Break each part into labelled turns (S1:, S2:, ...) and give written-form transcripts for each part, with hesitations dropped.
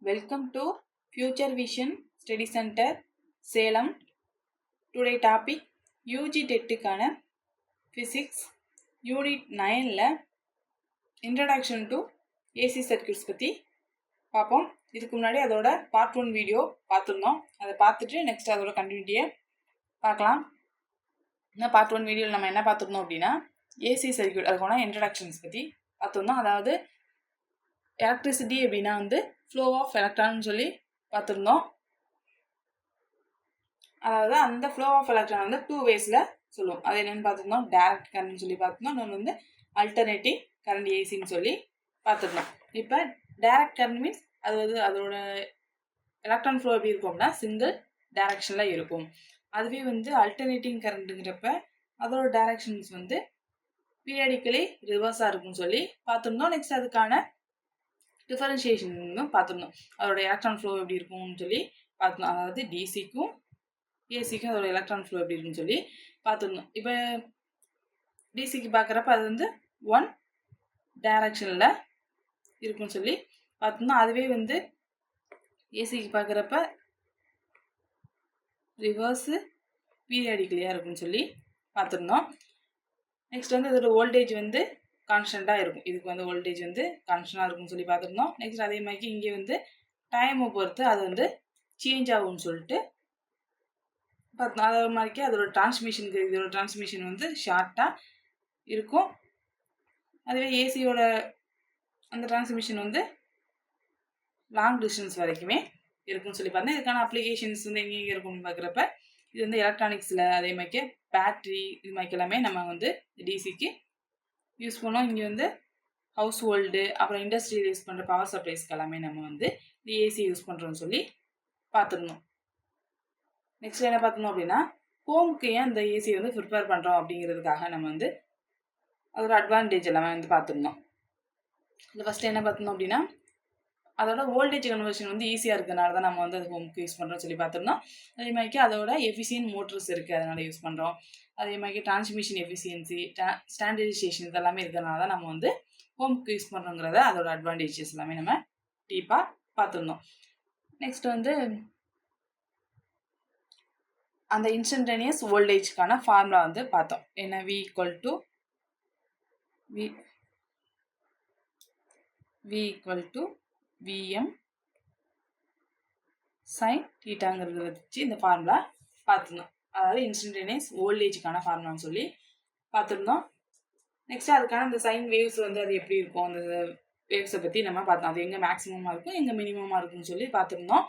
S1: Welcome to Future Vision Study Center, Salem. Today topic UG டெட்டுக்கான Physics Unit 9ல Introduction to AC Circuits பற்றி பார்ப்போம். இதுக்கு முன்னாடி அதோட part 1 video பார்த்துருந்தோம். அதை பார்த்துட்டு நெக்ஸ்ட் அதோட கண்டினியூட்டியை பார்க்கலாம். இன்னும் பார்ட் 1 வீடியோவில் நம்ம என்ன பார்த்துருந்தோம் அப்படின்னா ஏசி சர்க்யூட் அதுக்கான இன்ட்ரடக்ஷன்ஸ் பற்றி பார்த்துருந்தோம். அதாவது எலக்ட்ரிசிட்டி அப்படின்னா ஃப்ளோ ஆஃப் எலக்ட்ரான்னு சொல்லி பார்த்துருந்தோம். அதாவது அந்த ஃப்ளோ ஆஃப் எலக்ட்ரான் 2 வேஸில் சொல்லுவோம். அது என்னென்னு பார்த்துருந்தோம், டைரக்ட் கரண்ட் சொல்லி பார்த்துருந்தோம். இன்னொன்று அல்டர்னேட்டிவ் கரண்ட் ஏசின்னு சொல்லி பார்த்துருந்தோம். இப்போ டைரக்ட் கரண்ட் மீன்ஸ் அதோட எலக்ட்ரான் ஃப்ளோ எப்படி இருக்கும் அப்படின்னா சிங்கிள் டைரக்ஷனில் இருக்கும். அதுவே அல்டர்னேட்டிங் கரண்ட்டுங்கிறப்ப அதோட டைரக்ஷன்ஸ் பீரியாடிக்கலி ரிவர்ஸாக இருக்கும்னு சொல்லி பார்த்துருந்தோம். நெக்ஸ்ட் அதுக்கான டிஃபரன்ஷியேஷன் பார்த்துருந்தோம். அதோட எலக்ட்ரான் ஃப்ளோ எப்படி இருக்கும்னு சொல்லி பார்த்துருந்தோம். அதாவது டிசிக்கும் ஏசிக்கும் அதோட எலக்ட்ரான் ஃப்ளோ எப்படி இருக்குன்னு சொல்லி பார்த்துருந்தோம். இப்போ டிசிக்கு பார்க்குறப்ப அது 1 டைரக்ஷனில் இருக்குன்னு சொல்லி பார்த்துருந்தோம். அதுவே ஏசிக்கு பார்க்குறப்ப ரிவர்ஸு பீரியாடிக்கலியாக இருக்குன்னு சொல்லி பார்த்துருந்தோம். நெக்ஸ்ட் அதோட வோல்டேஜ் கான்ஸ்டண்ட்டாக இருக்கும். இதுக்கு வோல்டேஜ் கான்ஸ்டண்ட்டாக இருக்கும்னு சொல்லி பார்த்துருந்தோம். நெக்ஸ்ட் அதே மாதிரி இங்கே டைமை பொறுத்து அது சேஞ்ச் ஆகும்னு சொல்லிட்டு பார்த்தோம். அதே மாதிரிக்கு அதோட டிரான்ஸ்மிஷனுக்கு இதோட டிரான்ஸ்மிஷன் ஷார்ட்டாக இருக்கும். அதுவே ஏசியோட அந்த டிரான்ஸ்மிஷன் லாங் டிஸ்டன்ஸ் வரைக்குமே இருக்குன்னு சொல்லி பார்த்தேன். இதுக்கான அப்ளிகேஷன்ஸ் எங்கெங்கே இருக்கும்னு பார்க்குறப்ப இது எலக்ட்ரானிக்ஸில் அதே மாதிரி பேட்ரி இது மாதிரி எல்லாமே நம்ம டிசிக்கு யூஸ் பண்ணோம். இங்கே ஹவுஸ் ஹோல்டு அப்புறம் இண்டஸ்ட்ரியில் யூஸ் பண்ணுற பவர் சப்ளைஸ்க்கு எல்லாமே நம்ம இந்த ஏசி யூஸ் பண்ணுறோன்னு சொல்லி பார்த்துருந்தோம். நெக்ஸ்ட் என்ன பார்த்துருந்தோம் அப்படின்னா ஹோமுக்கு ஏன் இந்த ஏசி ப்ரிப்பேர் பண்ணுறோம் அப்படிங்கிறதுக்காக நம்ம அதோட அட்வான்டேஜ் எல்லாமே பார்த்துருந்தோம். இதில் ஃபஸ்ட்டு என்ன பார்த்துருந்தோம் அப்படின்னா அதோட வோல்டேஜ் கன்வர்ஷன் ஈஸியாக இருக்கிறனால தான் நம்ம அது ஹோமுக்கு யூஸ் பண்ணுறோம்னு சொல்லி பார்த்துருந்தோம். அதே மாதிரிக்கு அதோட எஃபிஷியன்ட் மோட்டர்ஸ் இருக்குது, அதனால் யூஸ் பண்ணுறோம். அதே மாதிரி டிரான்ஸ்மிஷன் எஃபிஷியன்சி ஸ்டாண்டர்டைசேஷன் இதெல்லாமே இருக்கிறனால தான் நம்ம ஹோமுக்கு யூஸ் பண்ணுறோங்கிறத அதோட அட்வான்டேஜஸ் எல்லாமே நம்ம டீப்பாக பார்த்துருந்தோம். நெக்ஸ்ட் அந்த இன்ஸ்டன்டேனியஸ் வோல்டேஜ்க்கான ஃபார்முலா பார்த்தோம். என்ன V equal to Vm sin தீட்டாங்கிறத வச்சு இந்த ஃபார்முலா பார்த்துருந்தோம். அதாவது இன்ஸ்டன்டேனியஸ் வோல்டேஜுக்கான ஃபார்முலான்னு சொல்லி பார்த்துருந்தோம். நெக்ஸ்ட் அதுக்கான இந்த சைன் வேவ்ஸ் அது எப்படி இருக்கும், அந்த வேவ்ஸை பற்றி நம்ம பார்த்தோம். அது எங்கே மேக்ஸிமமாக இருக்கும் எங்கே மினிமமாக இருக்கும்னு சொல்லி பார்த்துருந்தோம்.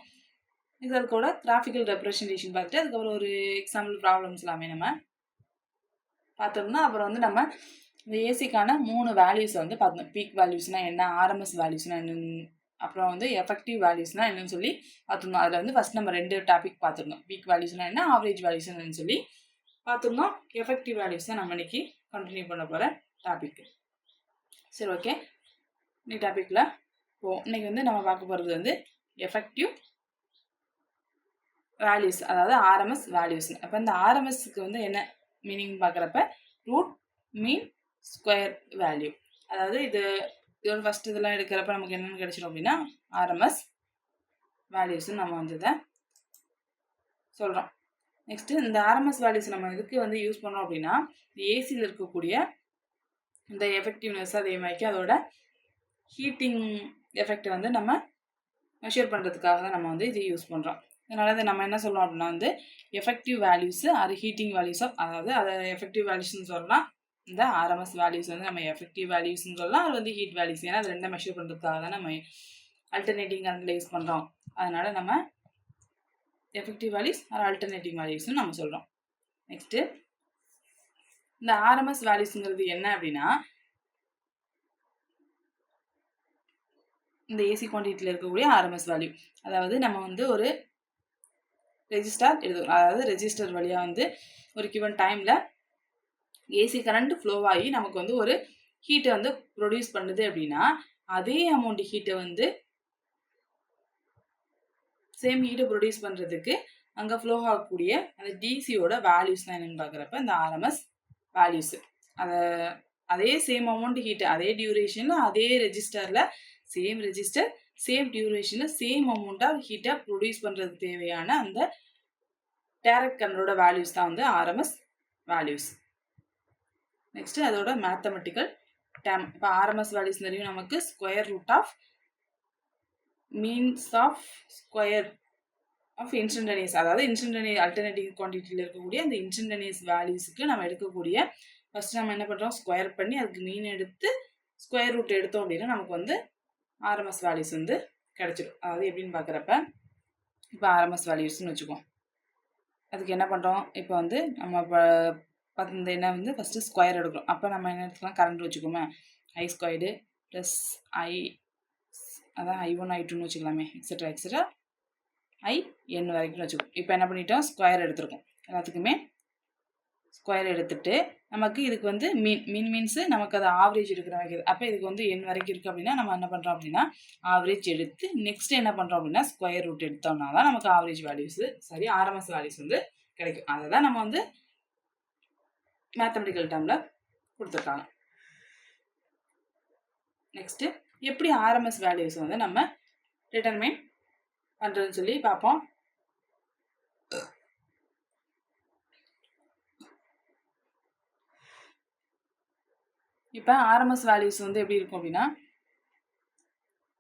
S1: நெக்ஸ்ட் அதுக்கூட கிராஃபிக்கல் ரெப்ரசன்டேஷன் பார்த்துட்டு அதுக்கப்புறம் ஒரு எக்ஸாம்பிள் ப்ராப்ளம்ஸ் எல்லாமே நம்ம பார்த்துருந்தோம். அப்புறம் நம்ம இந்த ஏசிக்கான 3 வேல்யூஸை பார்த்தோம். பீக் வேல்யூஸ்னால் என்ன, ஆர்எம்எஸ் வேல்யூஸ்னால் என்னன்னு, அப்புறம் எஃபெக்டிவ் வேல்யூஸ்னால் என்னன்னு சொல்லி பார்த்துருந்தோம். அதில் ஃபஸ்ட் நம்ம 2 டாபிக் பார்த்துருந்தோம். பீக் வேல்யூஸ்னால் என்ன, ஆவரேஜ் வேல்யூஸ் என்னன்னு சொல்லி பார்த்துருந்தோம். எஃபெக்டிவ் வேல்யூஸ் தான் நம்ம இன்னைக்கு கண்டினியூ பண்ண போகிற டாபிக். சரி, ஓகே. இன்னைக்கு டாப்பிக்கில் இன்னைக்கு நம்ம பார்க்க போகிறது எஃபெக்டிவ் வேல்யூஸ், அதாவது ஆர்எம்எஸ் வேல்யூஸ். அப்போ இந்த ஆர்எம்எஸ்க்கு என்ன மீனிங் பார்க்குறப்ப ரூட் மீன் ஸ்கொயர் வேல்யூ. அதாவது இதோட ஃபஸ்ட் இதெல்லாம் எடுக்கிறப்ப நமக்கு என்னென்னு கிடைச்சிடும் அப்படின்னா ஆர்எம்எஸ் வேல்யூஸ்ன்னு நம்ம இதை சொல்கிறோம். நெக்ஸ்ட்டு இந்த ஆர்எம்எஸ் வேல்யூஸ் நம்ம இதுக்கு யூஸ் பண்ணுறோம் அப்படின்னா ஏசியில் இருக்கக்கூடிய இந்த எஃபெக்டிவ்னஸ் அதே மாதிரி அதோட ஹீட்டிங் எஃபெக்டை நம்ம மெஷர் பண்ணுறதுக்காக தான் நம்ம இது யூஸ் பண்ணுறோம். அதனால் நம்ம என்ன சொல்லலாம் அப்படின்னா எஃபெக்டிவ் வேல்யூஸு அது ஹீட்டிங் வேல்யூஸோ, அதாவது அதை எஃபெக்டிவ் வேல்யூஸ்ன்னு சொல்லலாம். இந்த ஆர்எம்எஸ் வேல்யூஸ் நம்ம எஃபெக்டிவ் வேல்யூஸ்ன்னு சொல்லலாம். அது ஹீட் வேல்யூஸ், ஏன்னா அது 2 மெஷர் பண்ணுறதுக்காக தான் நம்ம அல்டர்னேட்டிங் கரண்ட்டில் யூஸ் பண்ணுறோம். அதனால் நம்ம எஃபெக்டிவ் வேல்யூஸ் அது அல்டர்னேட்டிங் வேல்யூஸ்ன்னு நம்ம சொல்கிறோம். நெக்ஸ்ட்டு இந்த ஆர்எம்எஸ் வேல்யூஸுங்கிறது என்ன அப்படின்னா இந்த ஏசி குவான்டிட்டியில் இருக்கக்கூடிய ஆர்எம்எஸ் வேல்யூ. அதாவது நம்ம ஒரு ரெஜிஸ்டர் எழுதுவோம். அதாவது ரெஜிஸ்டர் வழியாக ஒரு கிவன் டைமில் ஏசி கரண்ட் ஃப்ளோ ஆகி நமக்கு ஒரு ஹீட்டை ப்ரொடியூஸ் பண்ணுது அப்படின்னா அதே அமௌண்ட் ஹீட்டை சேம் ஹீட்டை ப்ரொடியூஸ் பண்ணுறதுக்கு அங்கே ஃப்ளோ ஆகக்கூடிய அந்த டிசியோட வேல்யூஸ் தான் என்னென்னு பார்க்குறப்ப இந்த ஆர்எம்எஸ் வேல்யூஸு. அதே சேம் அமௌண்ட் ஹீட்டு அதே டியூரேஷனில் அதே ரெஜிஸ்டரில் சேம் ரெஜிஸ்டர் சேம் டியூரேஷனில் சேம் அமௌண்ட் ஆஃப் ஹீட்டை ப்ரொடியூஸ் பண்ணுறதுக்கு தேவையான அந்த டைரக்ட் கரண்டோட வேல்யூஸ் தான் வந்து ஆர்எம்எஸ் வேல்யூஸ். நெக்ஸ்ட்டு அதோட மேத்தமெட்டிக்கல் டேம். இப்போ ஆர்எம்எஸ் வேல்யூஸ் தெரியும் நமக்கு, square root of means of square of instantaneous, அதாவது இன்ஸ்டன்டேனியஸ் அல்டர்னேட்டிவ் குவான்டிட்டியில் இருக்கக்கூடிய அந்த இன்ஸ்டன்டேனியஸ் வேல்யூஸுக்கு நம்ம எடுக்கக்கூடிய ஃபஸ்ட்டு நம்ம என்ன பண்ணுறோம், ஸ்கொயர் பண்ணி அதுக்கு மீன் எடுத்து ஸ்கொயர் ரூட் எடுத்தோம் அப்படின்னா நமக்கு வந்து ஆர்எம்எஸ் வேல்யூஸ் வந்து கிடச்சிடும். அதாவது எப்படின்னு பார்க்குறப்ப இப்போ ஆர்எம்எஸ் வேல்யூஸ்ன்னு வச்சுக்குவோம். அதுக்கு என்ன பண்ணுறோம், இப்போ வந்து நம்ம இந்த என்ன வந்து ஃபஸ்ட்டு ஸ்கொயர் எடுக்கிறோம். அப்போ நம்ம என்ன எடுத்துக்கலாம், கரண்ட் வச்சுக்கோமே, ஐ ஸ்கொயர்டு ப்ளஸ் ஐ, அதான் I1 I2ன்னு வச்சுக்கலாமே, எக்ஸட்ரா எக்ஸட்ரா IN வரைக்கும் வச்சுக்கோம். இப்போ என்ன பண்ணிட்டோம், ஸ்கொயர் எடுத்துருக்கோம். எல்லாத்துக்குமே ஸ்கொயர் எடுத்துட்டு நமக்கு இதுக்கு வந்து மீன்ஸு நமக்கு அது ஆவரேஜ் எடுக்கிற வைக்கிறது. அப்போ இதுக்கு வந்து N வரைக்கும் இருக்குது அப்படின்னா நம்ம என்ன பண்ணுறோம் அப்படின்னா ஆவரேஜ் எடுத்து நெக்ஸ்ட் என்ன பண்ணுறோம் அப்படின்னா ஸ்கொயர் ரூட் எடுத்தோம்னா தான் நமக்கு ஆவரேஜ் வேல்யூஸு சரி ஆர்எம்எஸ் வேல்யூஸ் வந்து கிடைக்கும். அதை தான் நம்ம வந்து மேத்தமெட்டிக்கல் டேர்மில் கொடுத்துருக்காங்க. நெக்ஸ்ட்டு எப்படி ஆர்எம்எஸ் வேல்யூஸ் வந்து நம்ம டிட்டர்மைன் பண்ணுறதுன்னு சொல்லி பார்ப்போம். இப்போ ஆர்எம்எஸ் வேல்யூஸ் வந்து எப்படி இருக்கும் அப்படின்னா,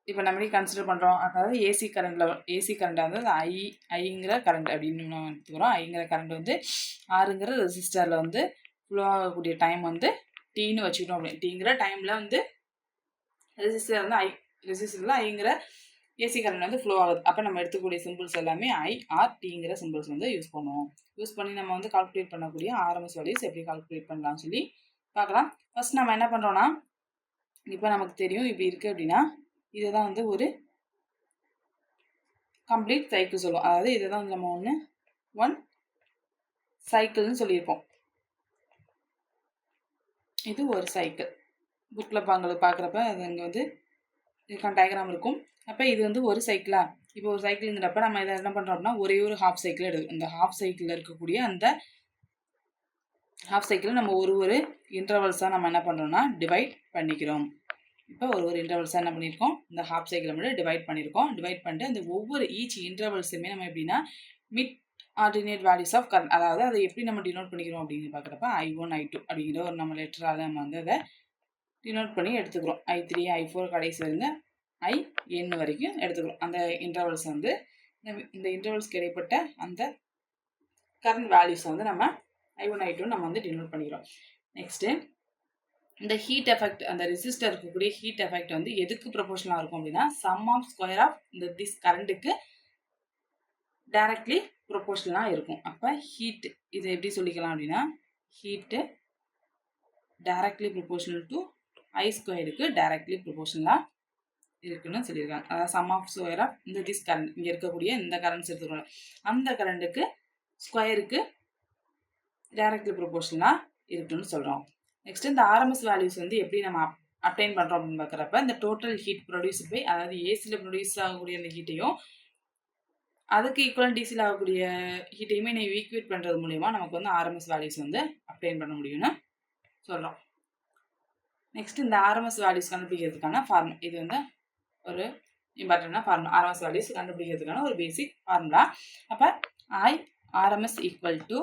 S1: இப்போ நம்ம கன்சிடர் பண்ணுறோம், அதாவது ஏசி கரண்ட்டில் வந்து ஐங்கிற கரண்ட் அப்படின்னு நம்ம எடுத்துக்கிறோம். ஐங்கிற கரண்ட் வந்து ஆறுங்கிற ரெசிஸ்டரில் வந்து ஃப்ளோ ஆகக்கூடிய டைம் வந்து டீன்னு வச்சுக்கிட்டோம். அப்படின்னு டீங்கிற டைமில் வந்து ரெசிஸ்டரில் ஐங்கிற ஏசி கரண்ட் வந்து ஃப்ளோ ஆகுது. அப்போ நம்ம எடுத்துக்கூடிய சிம்பிள்ஸ் எல்லாமே IRTங்கிற சிம்பிள்ஸ் வந்து யூஸ் பண்ணுவோம். யூஸ் பண்ணி நம்ம வந்து கால்குலேட் பண்ணக்கூடிய ஆர்எம்எஸ் வேல்யூஸ் எப்படி கால்குலேட் பண்ணலாம்னு சொல்லி பார்க்கலாம். ஃபர்ஸ்ட் நம்ம என்ன பண்ணுறோன்னா, இப்போ நமக்கு தெரியும் இப்படி இருக்குது அப்படின்னா இதுதான் வந்து ஒரு கம்ப்ளீட் சைக்கிள் சொல்லுவோம். அதாவது இதை தான் வந்து நம்ம ஒன் சைக்கிள்னு சொல்லியிருப்போம். இது ஒரு சைக்கிள். புக்கில் பார்க்குறப்ப அது அங்கே வந்து இதுக்கான டயக்ராம் இருக்கும். அப்போ இது வந்து ஒரு சைக்கிளா, இப்போ ஒரு சைக்கிளுங்கிறப்ப நம்ம இதை என்ன பண்ணுறோம் அப்படின்னா ஒரே ஒரு ஹாஃப் சைக்கிள் எடுக்கும். இந்த ஹாஃப் சைக்கிளில் இருக்கக்கூடிய அந்த ஹாஃப் சைக்கிள் நம்ம ஒரு இன்டர்வல்ஸாக நம்ம என்ன பண்ணுறோம்னா டிவைட் பண்ணிக்கிறோம். இப்போ ஒரு இன்டர்வல்ஸாக என்ன பண்ணியிருக்கோம், இந்த ஹாஃப் சைக்கிளை மட்டும் டிவைட் பண்ணியிருக்கோம். டிவைட் பண்ணிட்டு அந்த ஒவ்வொரு ஈச் இன்டர்வல்ஸுமே நம்ம எப்படின்னா mid ordinate values of current, அதாவது அதை எப்படி நம்ம டினோட் பண்ணிக்கிறோம் அப்படின்னு பார்க்குறப்ப I1 I2 அப்படிங்கிற ஒரு நம்ம லெட்டரால் நம்ம வந்து அதை டினோட் பண்ணி எடுத்துக்கிறோம். I3 I4 கடைசி வந்து IN வரைக்கும் எடுத்துக்கிறோம். அந்த இன்டர்வல்ஸ் வந்து இந்த இன்டர்வல்ஸ்க்கு இடைப்பட்ட அந்த கரண்ட் வேல்யூஸ் வந்து நம்ம I1 I2 நம்ம வந்து டினோட் பண்ணிக்கிறோம். நெக்ஸ்ட்டு இந்த ஹீட் எஃபெக்ட், அந்த ரெசிஸ்டர் இருக்கக்கூடிய ஹீட் எஃபெக்ட் வந்து எதுக்கு ப்ரொபோஷனலாக இருக்கும் அப்படின்னா சம் ஆஃப் ஸ்கொயர் ஆஃப் இந்த திஸ் கரண்ட்டுக்கு டைரக்ட்லி ப்ரொபோஷனலாக இருக்கும். அப்போ ஹீட் இதை எப்படி சொல்லிக்கலாம் அப்படின்னா heat directly proportional to I ஸ்கொயருக்கு டைரக்ட்லி ப்ரொபோஷனலாக இருக்குன்னு சொல்லியிருக்காங்க. அதாவது சம் ஆஃப் ஸ்கொயர் ஆஃப் இந்த திஸ் கரண்ட், இங்கே இருக்கக்கூடிய இந்த கரண்ட்ஸ் எடுத்துக்கிறோம், அந்த கரண்ட்டுக்கு ஸ்கொயருக்கு டைரக்ட்லி ப்ரொபோஷனலாக இருக்குன்னு சொல்கிறோம். நெக்ஸ்ட் இந்த ஆர்எம்எஸ் வேல்யூஸ் வந்து எப்படி நம்ம அப்டைன் பண்ணுறோம் அப்படின்னு பார்க்குறப்ப இந்த டோட்டல் ஹீட் ப்ரொடியூஸ் பை, அதாவது ஏசியில் ப்ரொடியூஸ் ஆகக்கூடிய அந்த ஹீட்டையும் அதுக்கு ஈக்குவலாக டிசியில் ஆகக்கூடிய ஹீட்டையுமே நீங்கள் ஈக்குவேட் பண்ணுறது மூலிமா நமக்கு வந்து ஆர்எம்எஸ் வேல்யூஸ் வந்து அப்டைன் பண்ண முடியும்னு சொல்கிறோம். நெக்ஸ்ட் இந்த ஆர்எம்எஸ் வேல்யூஸ் கண்டுபிடிக்கிறதுக்கான ஃபார்முலா, இது வந்து ஒரு இம்பார்ட்டண்டான ஃபார்முலா. ஆர்எம்எஸ் வேல்யூஸ் கண்டுபிடிக்கிறதுக்கான ஒரு பேசிக் ஃபார்முலா. அப்போ IRMS equal to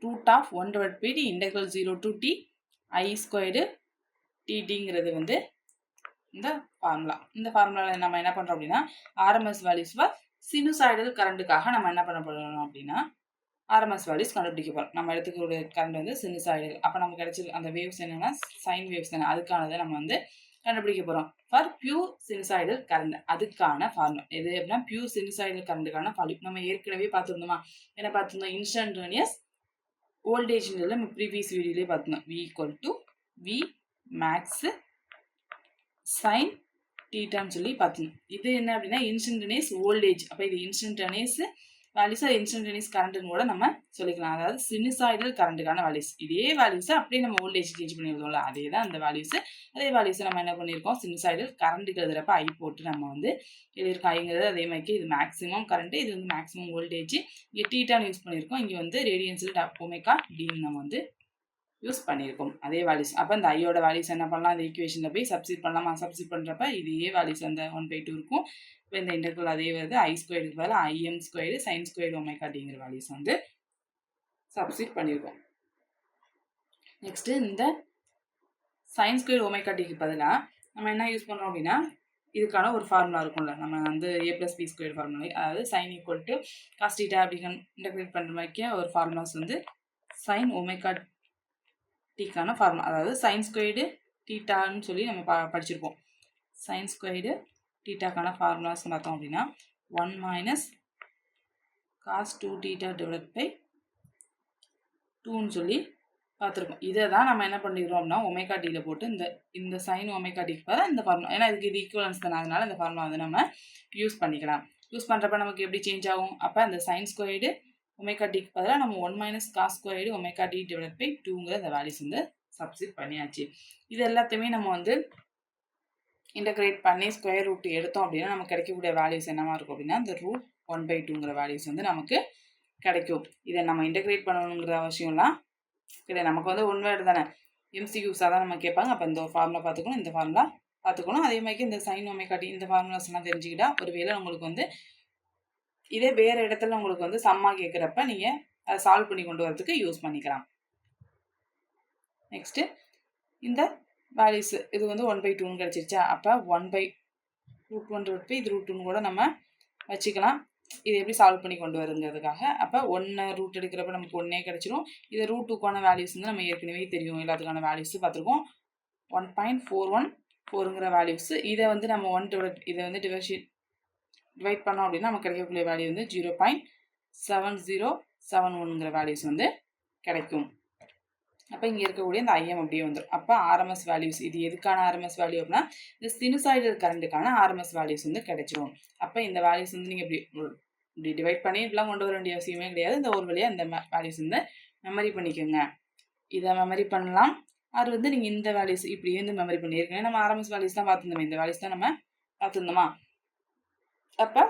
S1: root of 1 divided by the integral 0 to t I squared ttங்கிறது வந்து இந்த ஃபார்முலா. இந்த ஃபார்முலாவில் நம்ம என்ன பண்ணுறோம் அப்படின்னா ஆர்எம்எஸ் வேல்யூஸ் ஃபார் சினுசாய்டல் கரண்ட்டுக்காக நம்ம என்ன பண்ண போகிறோம் அப்படின்னா ஆர்எம்எஸ் வேல்யூஸ் கண்டுபிடிக்க போகிறோம். நம்ம எடுத்துக்கூடிய கரண்ட் வந்து சினுசாய்டல். அப்போ நமக்கு கிடைச்ச அந்த வேவ்ஸ் என்னென்னா சைன் வேவ்ஸ் தானே, அதுக்கானதை நம்ம வந்து கண்டுபிடிக்க போகிறோம். ஃபார் பியூர் சினுசாய்டல் கரண்ட் அதுக்கான ஃபார்முலா எது அப்படின்னா பியூர் சினுசாய்டல் கரண்ட்டுக்கான வேல்யூ நம்ம ஏற்கனவே பார்த்துருந்தோமா, என்ன பார்த்துருந்தோம், இன்ஸ்டன்டேனியஸ் வோல்டேஜ்ன்றதுல நம்ம ப்ரீவியஸ் வீடியோலேயே பார்த்துருந்தோம். V equal to V max sine தீட்டான்னு சொல்லி பார்த்துருந்தோம். இது என்ன அப்படின்னா இன்ஸ்டன்டேனியஸ் வோல்டேஜ். அப்போ இது இன்ஸ்டன்டேனியஸ் வேல்யூஸ், இன்ஸ்டன்டேனியஸ் கரண்ட்டுன்னு கூட நம்ம சொல்லிக்கலாம். அதாவது சினுசாய்டல் கரண்ட்டுக்கான வேல்யூஸ். இதே வேல்யூஸை அப்படியே நம்ம வோல்டேஜ் சேஞ்ச் பண்ணிடுவோம்ல, அதே தான் அந்த வேல்யூஸ். அதே வேல்யூஸை நம்ம என்ன பண்ணியிருக்கோம், சினுசாய்டல் கரண்ட்டுக்கு எழுதுறப்ப I போட்டு நம்ம வந்து எழுதியிருக்கோம். ஐங்கிறது அதே மாதிரி இது மேக்ஸிமம் கரண்ட்டு, இது வந்து மேக்ஸிமம் வோல்டேஜ். இங்கே டீட்டான்னு யூஸ் பண்ணியிருக்கோம். இங்கே வந்து ரேடியன்ஸில் ஒமேகா டின்னு நம்ம வந்து யூஸ் பண்ணியிருக்கோம் அதே வேல்யூஸ். அப்போ இந்த ஐயோட வேல்யூஸ் என்ன பண்ணலாம், அந்த ஈக்குவேஷனில் போய் சப்ஸ்டிட் பண்ணலாமா, சப்ஸ்டிட் பண்ணுறப்ப இதே வேல்யூஸ் அந்த 1/2 இருக்கும். இப்போ இந்த இன்டெக்ரல் அதே வருது, ஐ ஸ்கொயருக்கு பதிலாக IM square sine square omega டிங்கிற வேல்யூஸ் வந்து சப்ஸ்டிட் பண்ணியிருக்கோம். நெக்ஸ்ட்டு இந்த சைன் ஸ்கொயர் ஒமேகா டிக்கு பதிலாக நம்ம என்ன யூஸ் பண்ணுறோம் அப்படின்னா, இதுக்கான ஒரு ஃபார்முலா இருக்கும்ல, நம்ம வந்து A+B² ஃபார்முலா, அதாவது sine equal to cos theta அப்படின்னு இன்டெகிரேட் பண்ணுற மாதிரிக்கே ஒரு ஃபார்முலாஸ் வந்து சைன் ஒமேகா டிக்கான ஃபார்முலா, அதாவது சைன் ஸ்கொயர்டு தீட்டான்னு சொல்லி நம்ம படிச்சிருப்போம். சைன் ஸ்கொயர்டு தீட்டாக்கான ஃபார்முலாஸ் பார்த்தோம் அப்படின்னா 1 - cos 2 தீட்டா டிவைட் பை 2ன்னு சொல்லி பார்த்துருக்கோம். இதை தான் நம்ம என்ன பண்ணிக்கிறோம் அப்படின்னா ஒமேகா டியில் போட்டு இந்த சைன் ஒமேகா டிக்கு பதிலாக இந்த ஃபார்முலா, ஏன்னா இதுக்கு இது ஈக்குவலன்ஸ் தானே, அதனால இந்த ஃபார்முலா வந்து நம்ம யூஸ் பண்ணிக்கலாம். யூஸ் பண்ணுறப்ப நமக்கு எப்படி சேஞ்ச் ஆகும், அப்போ அந்த சைன் ஸ்கொயர்டு ஒமேகா டிக்கு பதிலாக நம்ம 1 - cos squared omega t divide by 2ங்கிற இந்த வேல்யூஸ் வந்து சப்ஸ்டிட் பண்ணியாச்சு. இது எல்லாத்தையுமே நம்ம வந்து இன்டகிரேட் பண்ணி ஸ்கொயர் ரூட் எடுத்தோம் அப்படின்னா நமக்கு கிடைக்கக்கூடிய வேல்யூஸ் என்னவா இருக்கும் அப்படின்னா இந்த √1/2ங்கிற வேல்யூஸ் வந்து நமக்கு கிடைக்கும். இதை நம்ம இன்டகிரேட் பண்ணணுங்கிற அவசியம்லாம் கிடையாது. நமக்கு வந்து ஒன் வேர்டு தானே, MCQஸாக தான் நம்ம கேட்பாங்க. அப்போ இந்த ஒரு ஃபார்முலா பார்த்துக்கணும், இந்த ஃபார்முலா பார்த்துக்கணும். அதே மாதிரி இந்த சைன் ஒமேகா டி இந்த ஃபார்முலாஸ்லாம் தெரிஞ்சுக்கிட்டா ஒருவேளை உங்களுக்கு வந்து இதே வேறு இடத்துல உங்களுக்கு வந்து சம்மா கேட்குறப்ப நீங்கள் அதை சால்வ் பண்ணி கொண்டு வரதுக்கு யூஸ் பண்ணிக்கலாம். நெக்ஸ்ட்டு இந்த வேல்யூஸ் இது வந்து 1/2ன்னு கிடச்சிருச்சா, அப்போ 1/√1 இது √2ன்னு கூட நம்ம வச்சுக்கலாம். இது எப்படி சால்வ் பண்ணி கொண்டு வருங்கிறதுக்காக. அப்போ 1 ரூட் எடுக்கிறப்ப நமக்கு 1 கிடச்சிரும். இது √2க்கான வேல்யூஸ் வந்து நம்ம ஏற்கனவே தெரியும், எல்லாத்துக்கான வேல்யூஸ் பார்த்துருக்கோம். 1.414ங்கிற வேல்யூஸ். இதை வந்து நம்ம இதை வந்து டிவைட் பண்ணோம் அப்படின்னா நமக்கு கிடைக்கக்கூடிய வேல்யூ வந்து 0.7071ங்கிற வேல்யூஸ் வந்து கிடைக்கும். அப்போ இங்கே இருக்கக்கூடிய இந்த IM அப்படியே வந்துடும். அப்போ RMS வேல்யூஸ், இது எதுக்கான RMS வேல்யூ அப்படின்னா இந்த சினுசாய்டல் கரண்ட்டுக்கான RMS வேல்யூஸ் வந்து கிடைச்சிரும். அப்போ இந்த வேல்யூஸ் வந்து நீங்கள் இப்படி டிவைட் பண்ணி இப்படிலாம் கொண்டு வர வேண்டிய அவசியமே கிடையாது. இந்த ஒரு வழியாக இந்த வேல்யூஸ் வந்து மெமரி பண்ணிக்கோங்க. இதை மெமரி பண்ணலாம். அது வந்து நீங்கள் இந்த வேல்யூஸ் இப்படி வந்து மெமரி பண்ணியிருக்கேன். நம்ம RMS வேல்யூஸ் தான் பார்த்துருந்தோம், இந்த வேல்யூஸ் தான் நம்ம பார்த்துருந்தோமா. அப்போ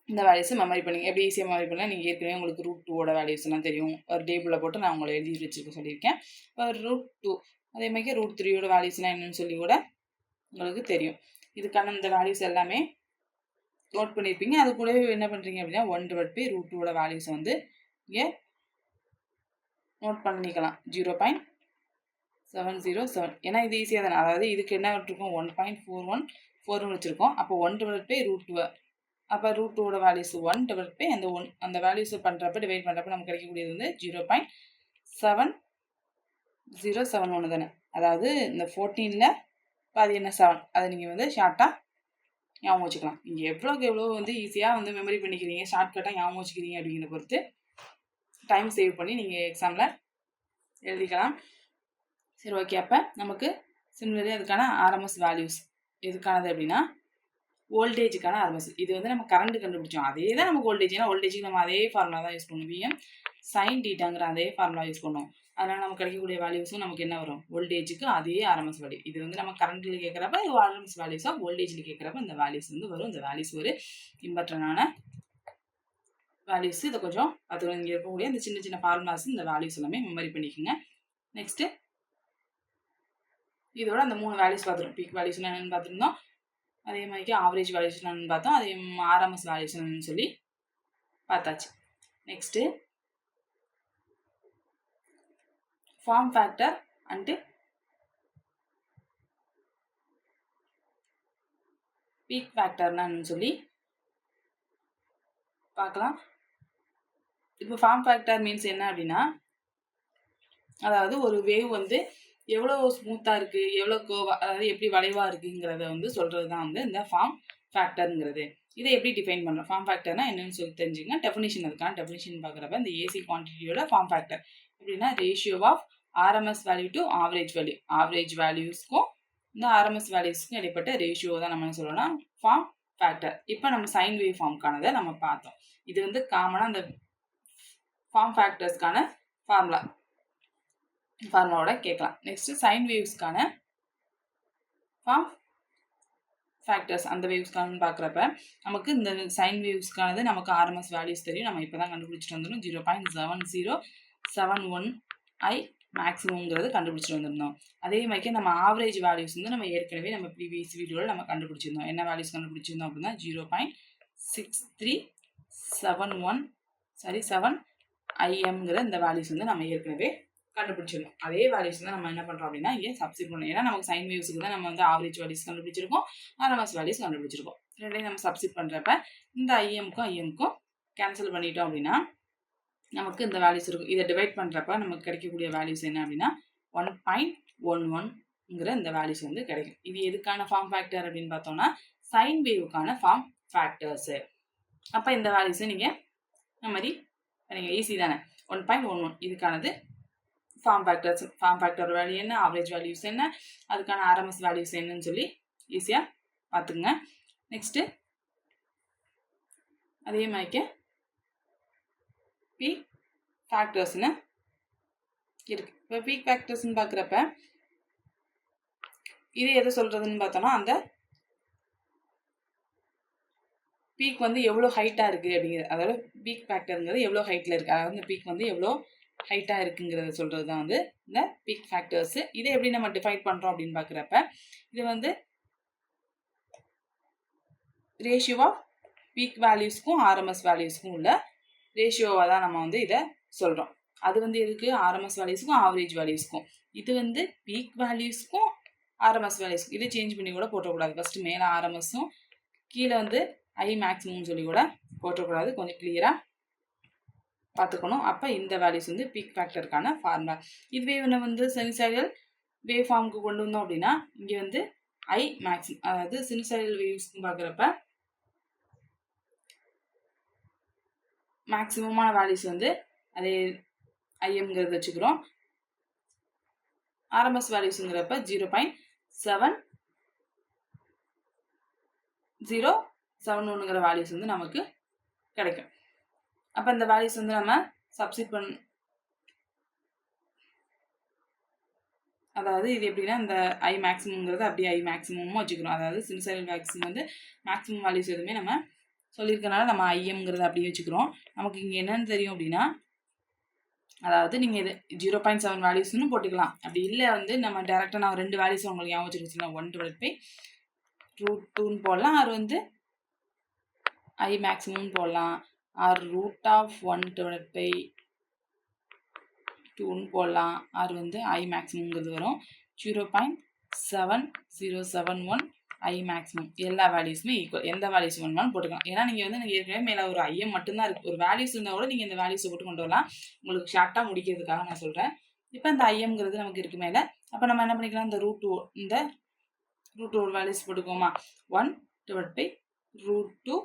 S1: இந்த வேல்யூஸை மெமரி பண்ணிங்க. எப்படி ஈஸியாக மெமரி பண்ணலாம், நீங்கள் ஏற்கனவே உங்களுக்கு √2ஓட வேல்யூஸ் எல்லாம் தெரியும். ஒரு டேபிளில் போட்டு நான் உங்களை எழுதி வச்சுருக்க சொல்லியிருக்கேன். இப்போ √2 அதே மாதிரி √3ஓட வேல்யூஸ்லாம் என்னன்னு சொல்லி கூட உங்களுக்கு தெரியும். இதுக்கான இந்த வேல்யூஸ் எல்லாமே நோட் பண்ணியிருப்பீங்க. அது கூடவே என்ன பண்ணுறீங்க அப்படின்னா 1/√2ஓட வேல்யூஸை வந்து இங்கே நோட் பண்ணிக்கலாம். 0.707. ஏன்னா இது ஈஸியாக தானே, அதாவது இதுக்கு என்ன விட்டுருக்கோம் 1.414ன்னு வச்சுருக்கோம். அப்போ 1/√2 அப்போ √2ஓட வேல்யூஸ் 1 டிவைட் பை அந்த வேல்யூஸை பண்ணுறப்ப டிவைட் பண்ணுறப்ப நமக்கு கிடைக்கக்கூடியது வந்து 0.7071 தானே. அதாவது இந்த 14ல் பாதி என்ன 7, அதை நீங்கள் வந்து ஷார்ட்டாக ஞாபகம் வச்சுக்கலாம். நீங்கள் எவ்வளோக்கு எவ்வளோ வந்து ஈஸியாக வந்து மெமரி பண்ணிக்கிறீங்க, ஷார்ட்கட்டாக ஞாபகம் வச்சுக்கிறீங்க அப்படிங்கிறத பொறுத்து டைம் சேவ் பண்ணி நீங்கள் எக்ஸாமில் எழுதிக்கலாம். சரி, ஓகே. அப்போ நமக்கு சிமிலர்லி அதுக்கான RMS வேல்யூஸ் எதுக்கானது அப்படின்னா வோல்டேஜுக்கான RMS. இது வந்து நம்ம கரண்ட் கண்டுபிடிச்சோம், அதே தான் நமக்கு வோல்டேஜ். ஏன்னா வோல்டேஜுக்கு நம்ம அதே ஃபார்முலா தான் யூஸ் பண்ணுவோம், VM சைன் தீட்டாங்கிற அதே ஃபார்முலா யூஸ் பண்ணுவோம். அதனால் நமக்கு கிடைக்கக்கூடிய வேல்யூஸும் நமக்கு என்ன வரும், வோல்டேஜுக்கு அதே RMS வேல்யூ. இது வந்து நம்ம கரண்ட்டில் கேட்குறப்ப இது RMS வேல்யூஸாக, வோல்டேஜில் கேட்குறப்ப இந்த வேல்யூஸ் வந்து வரும். இந்த வேல்யூஸ் ஒரு இம்பார்ட்டண்டான வேல்யூஸ். இதை கொஞ்சம் அது இங்கே இருக்கக்கூடிய இந்த சின்ன சின்ன ஃபார்முலாஸ் இந்த வேல்யூஸ் எல்லாமே மெமரி பண்ணிக்கோங்க. நெக்ஸ்ட்டு இதோட அந்த 3 வேல்யூஸ் பார்த்துருவோம். பீக் வேல்யூஸ் என்னென்னு பார்த்துருந்தோம், அதே மாதிரி ஆவரேஜ் வேல்யூஸ் என்னென்னு பார்த்தோம், அதே RMS வேல்யூஸ் என்னன்னு சொல்லி பார்த்தாச்சு. Next form factor and peak ஃபேக்டர்னு சொல்லி பார்க்கலாம். இப்போ ஃபார்ம் ஃபேக்டர் மீன்ஸ் என்ன அப்படின்னா, அதாவது ஒரு வேவ் வந்து எவ்வளோ ஸ்மூத்தாக இருக்குது, எவ்வளோ அதாவது எப்படி வளைவாக இருக்குங்கிறத வந்து சொல்கிறது தான் வந்து இந்த ஃபார்ம் ஃபேக்டருங்கிறது. இதை எப்படி டிஃபைன் பண்ணுறோம், ஃபார்ம் ஃபேக்டர்னா என்னன்னு சொல்லி தெரிஞ்சுங்க. டெஃபினிஷன், அதுக்கான டெஃபினிஷன் பார்க்குறப்ப இந்த AC குவான்டிட்டியோட ஃபார்ம் ஃபேக்டர் எப்படின்னா ratio of RMS value to average value. Average வேல்யூஸ்க்கும் இந்த RMS வேல்யூஸ்க்கும் இடைப்பட்ட ரேஷியோ தான் நம்ம என்ன சொல்லலாம், ஃபார்ம் ஃபேக்டர். இப்போ நம்ம சைன் வேவ் ஃபார்முக்கானதை நம்ம பார்த்தோம். இது வந்து காமனாக அந்த ஃபார்ம் ஃபேக்டர்ஸ்க்கான ஃபார்முலாவோட கேட்கலாம். நெக்ஸ்ட்டு சைன் வேவ்ஸ்க்கான ஃபார்ம் ஃபேக்டர்ஸ், அந்த வேவ்ஸ்க்கானு பார்க்குறப்ப நமக்கு இந்த சைன் வேவ்ஸ்க்கானது நமக்கு RMS வேல்யூஸ் தெரியும். நம்ம இப்போ தான் கண்டுபிடிச்சிட்டு வந்துடும். 0.7071 மேக்ஸிமம்ங்கிறது கண்டுபிடிச்சிட்டு வந்திருந்தோம். அதே மாதிரி நம்ம ஆவரேஜ் வேல்யூஸ் வந்து நம்ம ஏற்கனவே நம்ம ப்ரீவியஸ் வீடியோவில் நம்ம கண்டுபிடிச்சிருந்தோம். என்ன வேல்யூஸ் கண்டுபிடிச்சிருந்தோம் அப்படின்னா 7 IMங்கிற இந்த வேல்யூஸ் வந்து நம்ம ஏற்கனவே கண்டுபிடிச்சிருந்தோம். அதே வேல்யூஸ் தான் நம்ம என்ன பண்ணுறோம் அப்படின்னா இங்கே சப்ஸ்டிட் பண்ணணும். ஏன்னா நமக்கு சைன் வேவ்ஸுக்கு தான் நம்ம வந்து ஆவரேஜ் வேல்யூஸ் கண்டுபிடிச்சிருக்கோம், RMS வேல்யூஸ் கண்டுபிடிச்சிருக்கோம். ரெண்டையும் நம்ம சப்ஸ்டிட் பண்ணுறப்ப இந்த IMக்கும் கேன்சல் பண்ணிட்டோம் அப்படின்னா நமக்கு இந்த வேல்யூஸ் இருக்கும். இதை டிவைட் பண்ணுறப்ப நமக்கு கிடைக்கக்கூடிய வேல்யூஸ் என்ன அப்படின்னா 1.11ங்கிற இந்த வேல்யூஸ் வந்து கிடைக்கும். இது எதுக்கான ஃபார்ம் ஃபேக்டர் அப்படின்னு பார்த்தோம்னா சைன் வேவுக்கான ஃபார்ம் ஃபேக்டர்ஸு. அப்போ இந்த வேல்யூஸை நீங்கள் இந்த மாதிரி நீங்கள் ஈஸி தானே 1.11 இதுக்கானது ஃபார்ம் ஃபேக்டர் வேல்யூ என்ன, ஆவரேஜ் வேல்யூஸ் என்ன, அதுக்கான RMS வேல்யூஸ் என்னன்னு சொல்லி ஈஸியாக பார்த்துக்குங்க. நெக்ஸ்ட்டு அதே மாதிரிக்கு பீக் ஃபேக்டர்ஸ்னு இருக்கு. இப்போ பீக் ஃபேக்டர்ஸ்ன்னு பார்க்குறப்ப இது எதை சொல்கிறதுன்னு பார்த்தோன்னா அந்த பீக் வந்து எவ்வளோ ஹைட்டாக இருக்குது அப்படிங்கிறது, அதாவது பீக் ஃபேக்டருங்கிறது எவ்வளோ ஹைட்டில் இருக்குது, அதாவது இந்த பீக் வந்து எவ்வளோ ஹைட்டாக இருக்குங்கிறத சொல்கிறது தான் வந்து இந்த பீக் ஃபேக்டர்ஸு. இதை எப்படி நம்ம டிஃபைன் பண்ணுறோம் அப்படின்னு பார்க்குறப்ப இது வந்து ரேஷியோ ஆஃப் பீக் வேல்யூஸ்க்கும் RMS வேல்யூஸ்க்கும் உள்ள ரேஷியோவாக தான் நம்ம வந்து இதை சொல்கிறோம். அது வந்து எதுக்கு RMS வேல்யூஸ்க்கும் ஆவரேஜ் வேல்யூஸ்க்கும். இது வந்து பீக் வேல்யூஸ்க்கும் RMS வேல்யூஸ்க்கும். இதை சேஞ்ச் பண்ணி கூட போட்டக்கூடாது. ஃபஸ்ட்டு மேலே RMSும் கீழே வந்து I மேக்ஸிமம் சொல்லி கூட போட்டக்கூடாது. கொஞ்சம் கிளியராக பார்த்துக்கணும். அப்போ இந்த வேல்யூஸ் வந்து பீக் ஃபேக்டருக்கான ஃபார்முலா. இதுவே வந்து சினுசாய்டல் வேவ் ஃபார்முக்கு கொண்டு வந்தோம் அப்படின்னா இங்கே வந்து I மேக்ஸிமம், அதாவது சினுசாய்டல் வேவ்ஸ்ன்னு பார்க்குறப்ப மேக்ஸிமமான வேல்யூஸ் வந்து அதே IMங்கிறது வச்சுக்கிறோம். RMS வேல்யூஸுங்கிறப்ப 0.7071ங்கிற வேல்யூஸ் வந்து நமக்கு கிடைக்கும். அப்போ இந்த வேல்யூஸ் வந்து நம்ம சப்ஸ்டிட் அதாவது இது எப்படின்னா இந்த I மேக்ஸிமம்ங்கிறது அப்படியே I மேக்ஸிமமும் வச்சுக்கிறோம். அதாவது சினுசாய்டல் வேக்சின் வந்து மேக்ஸிமம் வேல்யூஸ் எதுவுமே நம்ம சொல்லியிருக்கனால நம்ம IMங்கிறத அப்படியே வச்சுக்கிறோம். நமக்கு இங்கே என்னன்னு தெரியும் அப்படின்னா, அதாவது நீங்கள் இது 0.7 வேல்யூஸ்னு போட்டுக்கலாம். அப்படி இல்லை வந்து நம்ம டேரெக்டாக நான் 2 வேல்யூஸ் உங்களுக்கு ஞாபகம் வச்சுருச்சுன்னா 1/√2ன்னு போடலாம், ஆர் வந்து I மேக்ஸிமம்னு போடலாம், ஆர் √1/2ன்னு போடலாம், ஆர் வந்து I மேக்ஸிமம்ங்கிறது வரும் 0.7071 I மேக்ஸிமம். எல்லா வேல்யூஸுமே ஈக்குவல், எந்த வேல்யூஸ் வேணுமாலும் போட்டுக்கலாம். ஏன்னா நீங்கள் வந்து ஏற்கனவே மேலே ஒரு IM மட்டும்தான் இருக்குது. ஒரு வேல்யூஸ் இருந்தால் கூட நீங்கள் இந்த வேல்யூஸை போட்டு கொண்டு வரலாம். உங்களுக்கு ஷார்ட்டாக முடிக்கிறதுக்காக நான் சொல்கிறேன். இப்போ இந்த IMங்கிறது நமக்கு இருக்குது மேலே. அப்போ நம்ம என்ன பண்ணிக்கலாம், இந்த √2 வேல்யூஸ் போட்டுக்கோமா. 1/√2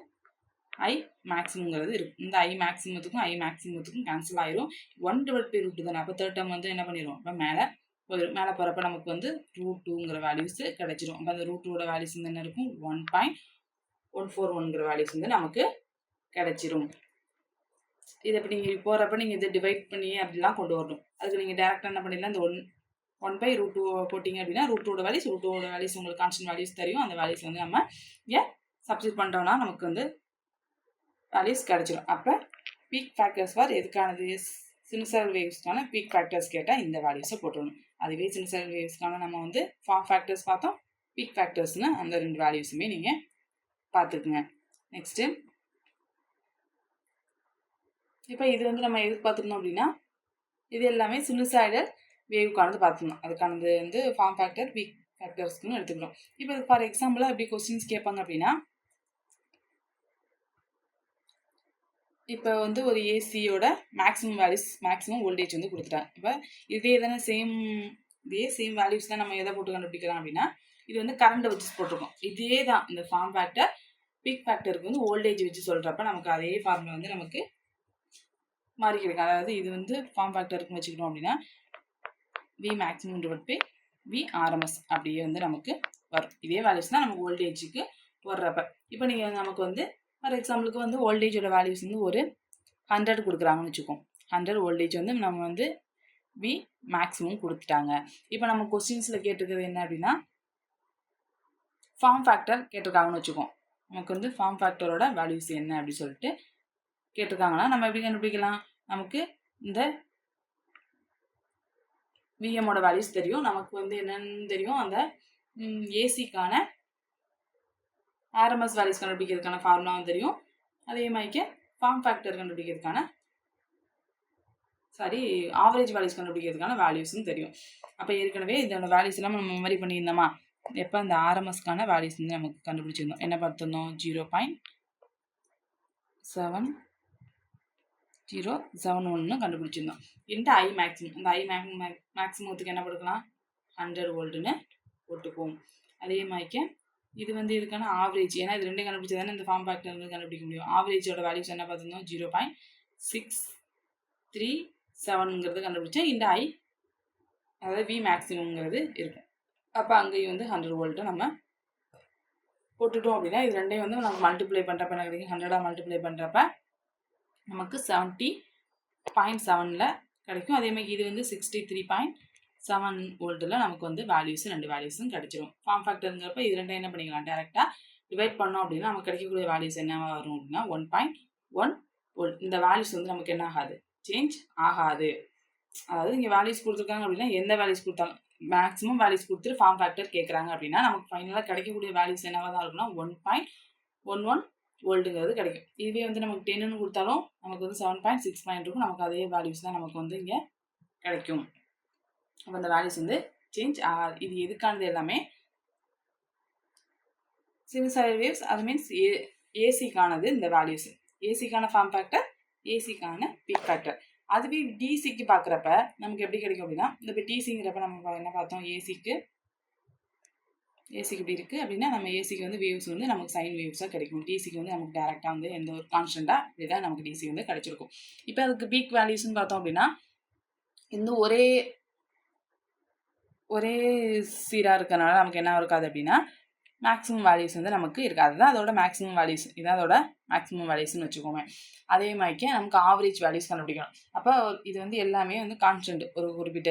S1: I மேக்ஸிமம்ங்கிறது இருக்கும். இந்த I மேக்ஸிமத்துக்கும் கேன்சல் ஆயிரும். 1/√2 தானே. அப்போ தேர்ட் டேர்ம் வந்து என்ன பண்ணிடுவோம், இப்போ மேலே போகிறப்ப நமக்கு வந்து √2ங்கிற வேல்யூஸ் கிடைச்சிடும். அப்போ அந்த √2ஓட வேல்யூஸ் வந்து என்ன இருக்கும், 1.141ங்கிற வேல்யூஸ் வந்து நமக்கு கிடைச்சிரும். இதை இப்போ நீங்கள் போகிறப்ப நீங்கள் இதை டிவைட் பண்ணி அப்படிலாம் கொண்டு வரணும். அதுக்கு நீங்கள் டேரெக்டாக என்ன பண்ணிடலாம், இந்த 1/√2 போட்டிங்க அப்படின்னா √2ஓட வேல்யூஸ் உங்களுக்கு கான்ஸ்டன்ட் வேல்யூஸ் தெரியும். அந்த வேல்யூஸ் வந்து நம்ம இங்கே சப்ஸ்டிட் பண்ணிட்டோம்னா நமக்கு வந்து வேல்யூஸ் கிடைச்சிடும். அப்போ பீக் ஃபேக்டர்ஸ் ஃபார் எதுக்கானது, சினுசாய்டல் வேவ்ஸ்க்கான பீக் ஃபேக்டர்ஸ் கேட்டால் இந்த வேல்யூஸை போட்டுடணும். அதுவே சினுசாய்டல் வேவ்ஸ்க்கான நம்ம வந்து ஃபார்ம் ஃபேக்டர்ஸ் பார்த்தோம், பீக் ஃபேக்டர்ஸ்னு அந்த 2 வேல்யூஸுமே நீங்கள் பார்த்துக்குங்க. நெக்ஸ்ட்டு இப்போ இது வந்து நம்ம எதுக்கு பார்த்துருந்தோம் அப்படின்னா, இது எல்லாமே சினுசாய்டல் வேவுக்கானது பார்த்துருந்தோம். அதுக்கானது வந்து ஃபார்ம் ஃபேக்டர், பீக் ஃபேக்டர்ஸ்க்குன்னு எடுத்துக்கிறோம். இப்போ ஃபார் எக்ஸாம்பிளாக எப்படி கொஸ்டின்ஸ் கேட்பாங்க அப்படின்னா, இப்போ வந்து ஒரு ஏசியோட மேக்ஸிமம் வேல்யூஸ், மேக்ஸிமம் வோல்டேஜ் வந்து கொடுத்துட்டாங்க. இப்போ இதே சேம் வேல்யூஸ் தான் நம்ம எதை போட்டு கண்டுபிடிக்கலாம் அப்படின்னா, இது வந்து கரண்ட்டை வச்சு போட்டிருக்கோம். இதே தான் இந்த ஃபார்ம் ஃபேக்டர், பீக் ஃபேக்டருக்கு வந்து வோல்டேஜ் வச்சு சொல்கிறப்ப நமக்கு அதே ஃபார்முலா வந்து நமக்கு மாறி கிடைக்கும். அதாவது இது வந்து ஃபார்ம் ஃபேக்டருக்கு வச்சுக்கிட்டோம் அப்படின்னா V மேக்ஸிமம் V RMS அப்படியே வந்து நமக்கு வரும். இதே வேல்யூஸ் தான் நமக்கு வோல்டேஜுக்கு போடுறப்ப. இப்போ நீங்கள் நமக்கு வந்து ஃபார் எக்ஸாம்பிளுக்கு வந்து வோல்டேஜோட வேல்யூஸ் வந்து ஒரு 100 கொடுக்குறாங்கன்னு வச்சுக்கோம். 100 வோல்டேஜ் வந்து நம்ம வந்து V மேக்ஸிமம் கொடுத்துட்டாங்க. இப்போ நம்ம கொஸ்டின்ஸில் கேட்டிருக்கிறது என்ன அப்படின்னா, ஃபார்ம் ஃபேக்டர் கேட்டிருக்காங்கன்னு வச்சுக்கோம். நமக்கு வந்து ஃபார்ம் ஃபேக்டரோட வேல்யூஸ் என்ன அப்படின்னு சொல்லிட்டு கேட்டிருக்காங்கன்னா நம்ம எப்படி கண்டுபிடிக்கலாம், நமக்கு இந்த விஎம்மோட வேல்யூஸ் தெரியும். நமக்கு வந்து என்னன்னு தெரியும், அந்த ஏசிக்கான ஆர்எம்எஸ் வேல்யூஸ் கண்டுபிடிக்கிறதுக்கான ஃபார்முலாவும் தெரியும். அதே மாதிரிக்கு ஃபார்ம் ஃபேக்டர் கண்டுபிடிக்கிறதுக்கான ஆவரேஜ் வேல்யூஸ் கண்டுபிடிக்கிறதுக்கான வேல்யூஸும் தெரியும். அப்போ ஏற்கனவே இதோட வேல்யூஸ் எல்லாம் நம்ம மெமரி பண்ணியிருந்தோமா? எப்போ அந்த ஆர்எம்எஸ்க்கான வேல்யூஸ் வந்து நமக்கு கண்டுபிடிச்சிருந்தோம். என்ன பார்த்துருந்தோம்? 0.7071 கண்டுபிடிச்சிருந்தோம். இந்த ஐ மேக்ஸிமம், இந்த ஐ மேக்ஸிமத்துக்கு என்ன கொடுக்கலாம்? 100 வோல்ட்டுன்னு போட்டுக்குவோம். அதே மாதிரிக்கு இது வந்து இதுக்கான ஆவரேஜ், ஏன்னா இது ரெண்டும் கண்டுபிடிச்சதானே இந்த ஃபார்ம் ஃபேக்டர் வந்து கண்டுபிடிக்க முடியும். ஆவரேஜோட வேல்யூஸ் என்ன பார்த்துருந்தோம்? 0.637ங்கிறது கண்டுபிடிச்சேன். இந்த ஐ, அதாவது வி மேக்ஸிமம்ங்கிறது இருக்கும். அப்போ அங்கேயும் வந்து 100 வோல்ட்டு நம்ம போட்டுட்டோம் அப்படின்னா இது ரெண்டையும் வந்து நம்ம மல்டிப்ளை பண்ணுறப்ப என்ன கிடைக்கும்? 100 மல்டிப்ளை பண்ணுறப்ப நமக்கு 70.7 கிடைக்கும். அதே மாதிரி இது வந்து 63.7 வோல்ட்டில் நமக்கு வந்து வேல்யூஸ், ரெண்டு வேல்யூஸும் கிடைச்சிரும். ஃபார்ம் ஃபேக்டருங்கிறப்ப இது ரெண்டும் என்ன பண்ணிக்கலாம்? டேரெக்டாக டிவைட் பண்ணோம் அப்படின்னா நமக்கு கிடைக்கக்கூடிய வேல்யூஸ் என்னவா வரும் அப்படின்னா 1.1 வோல்ட். இந்த வேல்யூஸ் வந்து நமக்கு என்ன ஆகாது? சேஞ்ச் ஆகாது. அதாவது இங்கே வேல்யூஸ் கொடுத்துருக்காங்க அப்படின்னா எந்த வேல்யூஸ் கொடுத்தாங்க, மேக்ஸிமம் வேல்யூஸ் கொடுத்துட்டு ஃபார்ம் ஃபேக்டர் கேட்குறாங்க அப்படின்னா நமக்கு ஃபைனலாக கிடைக்கக்கூடிய வேல்யூஸ் என்னவா தான் இருக்குன்னா 1.11 வோல்ட்டுங்கிறது கிடைக்கும். இதுவே வந்து நமக்கு 10ன்னு கொடுத்தாலும் நமக்கு வந்து 7.6 இருக்கும். நமக்கு அதே வேல்யூஸ் தான் நமக்கு வந்து இங்கே கிடைக்கும். அப்போ அந்த வேல்யூஸ் வந்து சேஞ்ச் ஆகாது. இது எதுக்கானது? எல்லாமே சினுசாய்டல் வேவ்ஸ், அது மீன்ஸ் ஏசிக்கானது இந்த வேல்யூஸ். ஏசிக்கான ஃபார்ம் ஃபேக்டர், ஏசிக்கான பீக் ஃபேக்டர். அதுவே டிசிக்கு பார்க்குறப்ப நமக்கு எப்படி கிடைக்கும் அப்படின்னா, இந்த இப்போ டிசிங்கிறப்ப நம்ம என்ன பார்த்தோம்? ஏசிக்கு இப்படி இருக்குது அப்படின்னா நம்ம ஏசிக்கு வந்து வேவ்ஸ் வந்து நமக்கு சைன் வேவ்ஸாக கிடைக்கும். டிசிக்கு வந்து நமக்கு டேரெக்டாக வந்து எந்த ஒரு கான்ஸ்டண்ட்டாக இப்படிதான் நமக்கு டிசி வந்து கிடைச்சிருக்கும். இப்போ அதுக்கு பீக் வேல்யூஸ்ன்னு பார்த்தோம் அப்படின்னா இந்த ஒரே சீராக இருக்கிறனால நமக்கு என்ன இருக்காது அப்படின்னா மேக்ஸிமம் வேல்யூஸ் வந்து நமக்கு இருக்காது. அதுதான் அதோட மேக்ஸிமம் வேல்யூஸ். இதான் அதோட மேக்ஸிமம் வேல்யூஸ்ன்னு வச்சுக்கோங்க. அதே மாதிரிக்கு நமக்கு ஆவரேஜ் வேல்யூஸ் கண்டுபிடிக்கணும். அப்போ இது வந்து எல்லாமே வந்து கான்ஸ்டன்ட். ஒரு குறிப்பிட்ட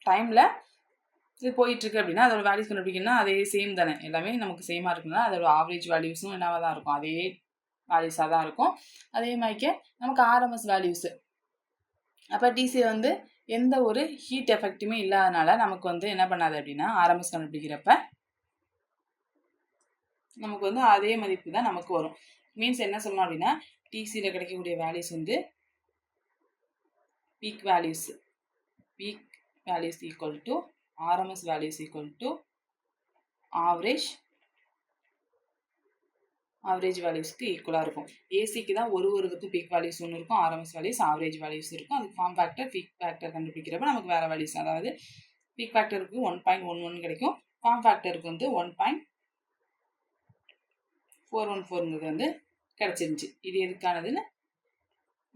S1: டைமில் இது போயிட்டுருக்கு அப்படின்னா அதோட வேல்யூஸ் கண்டுபிடிக்கணும்னா அதே சேம் தானே, எல்லாமே நமக்கு சேமாக இருக்குன்னா அதோட ஆவரேஜ் வேல்யூஸும் என்னவாக தான் இருக்கும்? அதே வேல்யூஸாக தான் இருக்கும். அதே மாதிரிக்கு நமக்கு ஆர்எம்எஸ் வேல்யூஸு. அப்போ டிசி வந்து எந்த ஒரு ஹீட் எஃபெக்ட்டுமே இல்லாதனால நமக்கு வந்து என்ன பண்ணாது அப்படின்னா ஆர்எம்எஸ் கண்டுபிடிக்கிறப்ப நமக்கு வந்து அதே மதிப்பு தான் நமக்கு வரும். மீன்ஸ் என்ன சொல்லணும் அப்படின்னா டிசியில் கிடைக்கக்கூடிய வேல்யூஸ் வந்து peak values equal to RMS values equal to average வேல்யூஸ்க்கு ஈக்குவலாக இருக்கும். ஏசிக்கு தான் ஒரு இதுக்கும் பீக் வேல்யூஸ் ஒன்று இருக்கும், ஆர்எம்எஸ் வேல்யூஸ், ஆவரேஜ் வேல்யூஸ் இருக்கும். அதுக்கு ஃபார்ம் ஃபேக்டர், பீக் ஃபேக்டர் கண்டுபிடிக்கிறப்ப நமக்கு வேறு வேல்யூஸ், அதாவது பீக் ஃபேக்டருக்கு 1.11 கிடைக்கும், ஃபார்ம் ஃபேக்டருக்கு வந்து 1.414ங்கிறது வந்து கிடச்சிருந்துச்சு. இது எதுக்கானதுன்னு,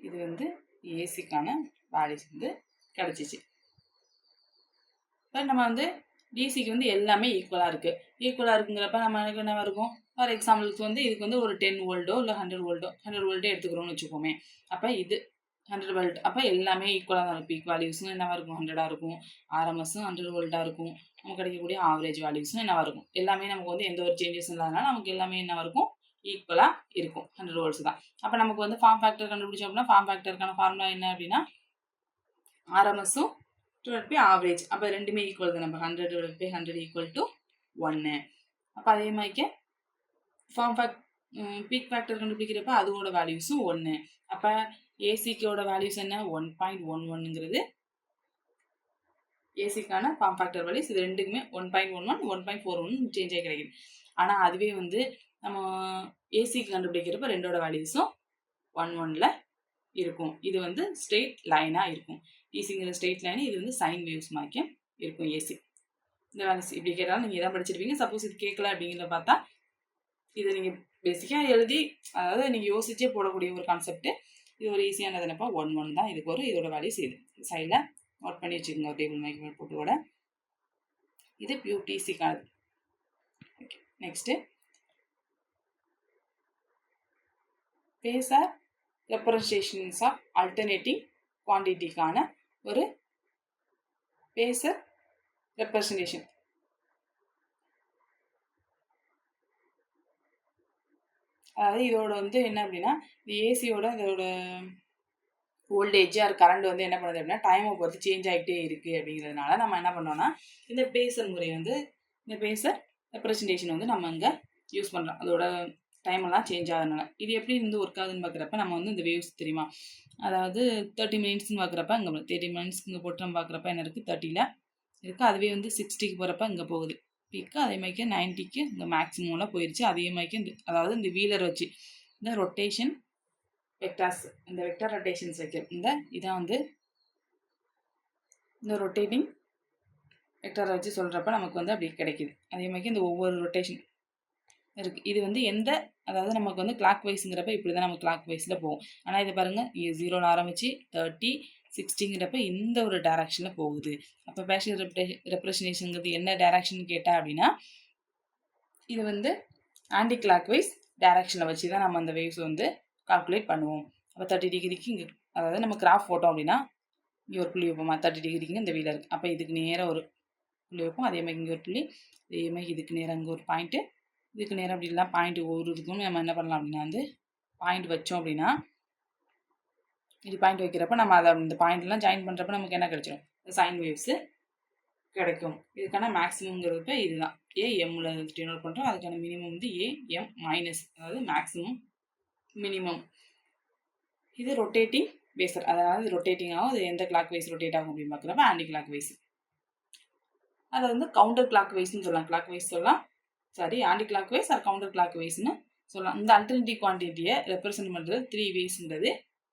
S1: இது வந்து ஏசிக்கான வேல்யூஸ் வந்து கிடச்சிச்சு. இப்போ நம்ம வந்து டிசிக்கு வந்து எல்லாமே ஈக்குவலாக இருக்குங்கிறப்ப நம்ம என்ன இருக்கும்? ஃபார் எக்ஸாம்பிளுக்கு வந்து இதுக்கு வந்து ஒரு 10 வோல்ட்டோ இல்லை 100 வோல்ட்டோ எடுத்துக்கிறோம்னு வச்சுக்கோமே. அப்போ இது 100 வோல்ட். அப்போ எல்லாமே ஈக்குவலாக தான் இருக்கும். பீக் வேல்யூஸும் என்னவாக இருக்கும்? 100ஆக இருக்கும். ஆர்எம்எஸும் 100 வோல்ட்டாக இருக்கும். நமக்கு கிடைக்கக்கூடிய ஆவரேஜ் வேல்யூஸும் என்னவாக இருக்கும்? எல்லாமே நமக்கு வந்து எந்த ஒரு சேஞ்சஸும் இல்லாதனால நமக்கு எல்லாமே என்னவாக இருக்கும்? ஈக்குவலாக இருக்கும். 100 வோல்ட்ஸ் தான். அப்போ நமக்கு வந்து ஃபார்ம் ஃபேக்டர் கண்டுபிடிச்சோம் அப்படின்னா ஃபார்ம் ஃபேக்டருக்கான ஃபார்முலா என்ன அப்படின்னா ஆர்எம்எஸும் டிவைட் பை ஆவரேஜ். அப்போ ரெண்டுமே ஈக்குவல் தான். நம்ம 100 டிவைட் பை 100 ஈக்குவல் டு 1. அப்போ அதே மாதிரிக்கு ஃபார்ம் பீக் ஃபேக்டர் கண்டுபிடிக்கிறப்ப அதோட வேல்யூஸும் 1. அப்போ ஏசிக்கோட வேல்யூஸ் என்ன? 1.11ங்கிறது ஏசிக்கான ஃபார்ம் ஃபேக்டர் வேல்யூஸ். இது ரெண்டுக்குமே 1.11 1.41 சேஞ்ச் ஆகி கிடைக்குது. ஆனால் அதுவே வந்து நம்ம ஏசிக்கு கண்டுபிடிக்கிறப்ப ரெண்டோட வேல்யூஸும் 1.1ல் இருக்கும். இது வந்து ஸ்ட்ரெயிட் லைனாக இருக்கும். டிசிங்கிற ஸ்ட்ரெயிட் லைன், இது வந்து சைன் வேவ்ஸ் மாதிரி இருக்கும் ஏசி. இந்த வேல்யூஸ் இப்படி கேட்டாலும் நீங்கள் எதாவது படிச்சிருப்பீங்க. சப்போஸ் இது கேட்கல அப்படிங்கிறத பார்த்தா இதை நீங்கள் பேசிக்காக எழுதி, அதாவது நீங்கள் யோசிச்சே போடக்கூடிய ஒரு கான்செப்ட். இது ஒரு ஈஸியானது என்னப்பா? 1.1 தான் இதுக்கு வரும். இதோட வேல்யூஸ் இது சைடில் நோட் பண்ணி வச்சுக்கோங்க, டேபிள் மேக் போட்டோட. இது பியூர் டிசிக்கானது. Okay, next phasor representations of alternating குவான்டிட்டிக்கான ஒரு பேஸர் ரெப்ரசன்டேஷன். அதாவது இதோட வந்து என்ன அப்படின்னா, இந்த ஏசியோட இதோட வோல்டேஜ் ஆர் கரண்ட் வந்து என்ன பண்ணுது அப்படின்னா டைமை பொறுத்து சேஞ்ச் ஆகிட்டே இருக்குது அப்படிங்கிறதுனால நம்ம என்ன பண்ணோம்னா இந்த பேசர் முறை வந்து இந்த பேசர் ரெப்ரசன்டேஷன் வந்து நம்ம இங்கே யூஸ் பண்ணுறோம். அதோட டைமெல்லாம் சேஞ்ச் ஆகுதுனால இது எப்படி இருந்து ஒர்க் ஆகுதுன்னு பார்க்குறப்ப நம்ம வந்து இந்த வேவ்ஸ் தெரியுமா, அதாவது 30 மினிட்ஸ்னு பார்க்குறப்ப இங்கே 30 மினிட்ஸ்க்கு இங்கே போட்டு நம்ம பார்க்குறப்ப என்ன இருக்குது 30ல் இருக்குது. அதுவே வந்து 60க்கு போகிறப்ப இங்கே போகுது பீக்கு, அதே மாதிரி 90க்கு இங்கே மேக்ஸிமம்லாம் போயிடுச்சு. அதே மாதிரி அதாவது இந்த வீலர் வச்சு இந்த ரொட்டேஷன் வெக்டார்ஸ், இந்த வெக்டார் ரொட்டேஷன்ஸ் வைக்க இதான் வந்து இந்த ரொட்டேட்டிங் வெக்டாரை வச்சு சொல்கிறப்ப நமக்கு வந்து அப்படி கிடைக்கிது. அதே மாதிரி இந்த ஒவ்வொரு ரொட்டேஷன் இருக்குது. இது வந்து அதாவது நமக்கு வந்து கிளாக் வைஸுங்கிறப்ப இப்படி தான் நம்ம கிளாக் வைஸில் போகும். ஆனால் இதை பாருங்கள், 0ல் ஆரம்பித்து 30 60ங்கிறப்ப இந்த ஒரு டைரக்ஷனில் போகுது. அப்போ பேஷன் ரெப்ரசன்டேஷனுங்கிறது என்ன டைரக்ஷன் கேட்டால் அப்படின்னா இது வந்து ஆன்டி கிளாக் வைஸ் டைரக்ஷனை வச்சு தான் நம்ம அந்த வேவ்ஸ் வந்து கால்குலேட் பண்ணுவோம். அப்போ 30 டிகிரிக்கு இங்கே, அதாவது நம்ம கிராஃப் போட்டோம் அப்படின்னா இங்கே ஒரு புள்ளி வைப்போமா, 30 டிகிரிக்கு இந்த வீலர் இருக்குது. அப்போ இதுக்கு நேராக ஒரு புள்ளி வைப்போம். அதே மாதிரி இங்கே ஒரு புள்ளி, அதே மாதிரி இதுக்கு நேராக இங்கே ஒரு பாயிண்ட்டு, இதுக்கு நேரம் அப்படி இல்லை பாயிண்ட் ஒரு இதுக்கும் நம்ம என்ன பண்ணலாம் அப்படின்னா வந்து பாயிண்ட் வச்சோம் அப்படின்னா இது பாயிண்ட் வைக்கிறப்ப நம்ம அதை இந்த பாயிண்ட்லாம் ஜாயின் பண்ணுறப்ப நமக்கு என்ன கிடைச்சிடும், சைன் வேவ்ஸு கிடைக்கும். இதுக்கான மேக்ஸிமம்ங்கிறப்ப இதுதான் ஏஎம்மில் டினோட் பண்ணுறோம். அதுக்கான மினிமம் வந்து ஏஎம் மைனஸ், அதாவது மேக்ஸிமம் மினிமம். இது ரொட்டேட்டிங் பேசர், அதாவது ரொட்டேட்டிங் ஆகும். அது எந்த கிளாக் வைஸ் ரொட்டேட் ஆகும் அப்படின்னு பார்க்குறப்ப ஆன்டி கிளாக் வைஸ். அதை வந்து கவுண்டர் கிளாக் வைஸ்ன்னு சொல்லலாம். கிளாக் வைஸ் சொல்லலாம், sorry anti clock wise or counter clock வைஸ்ன்னு சொல்லலாம். இந்த அல்டர்னேட்டிவ் குவான்டிட்டியை ரெப்ரசென்ட் பண்ணுறது 3 வேஸ்ங்கிறது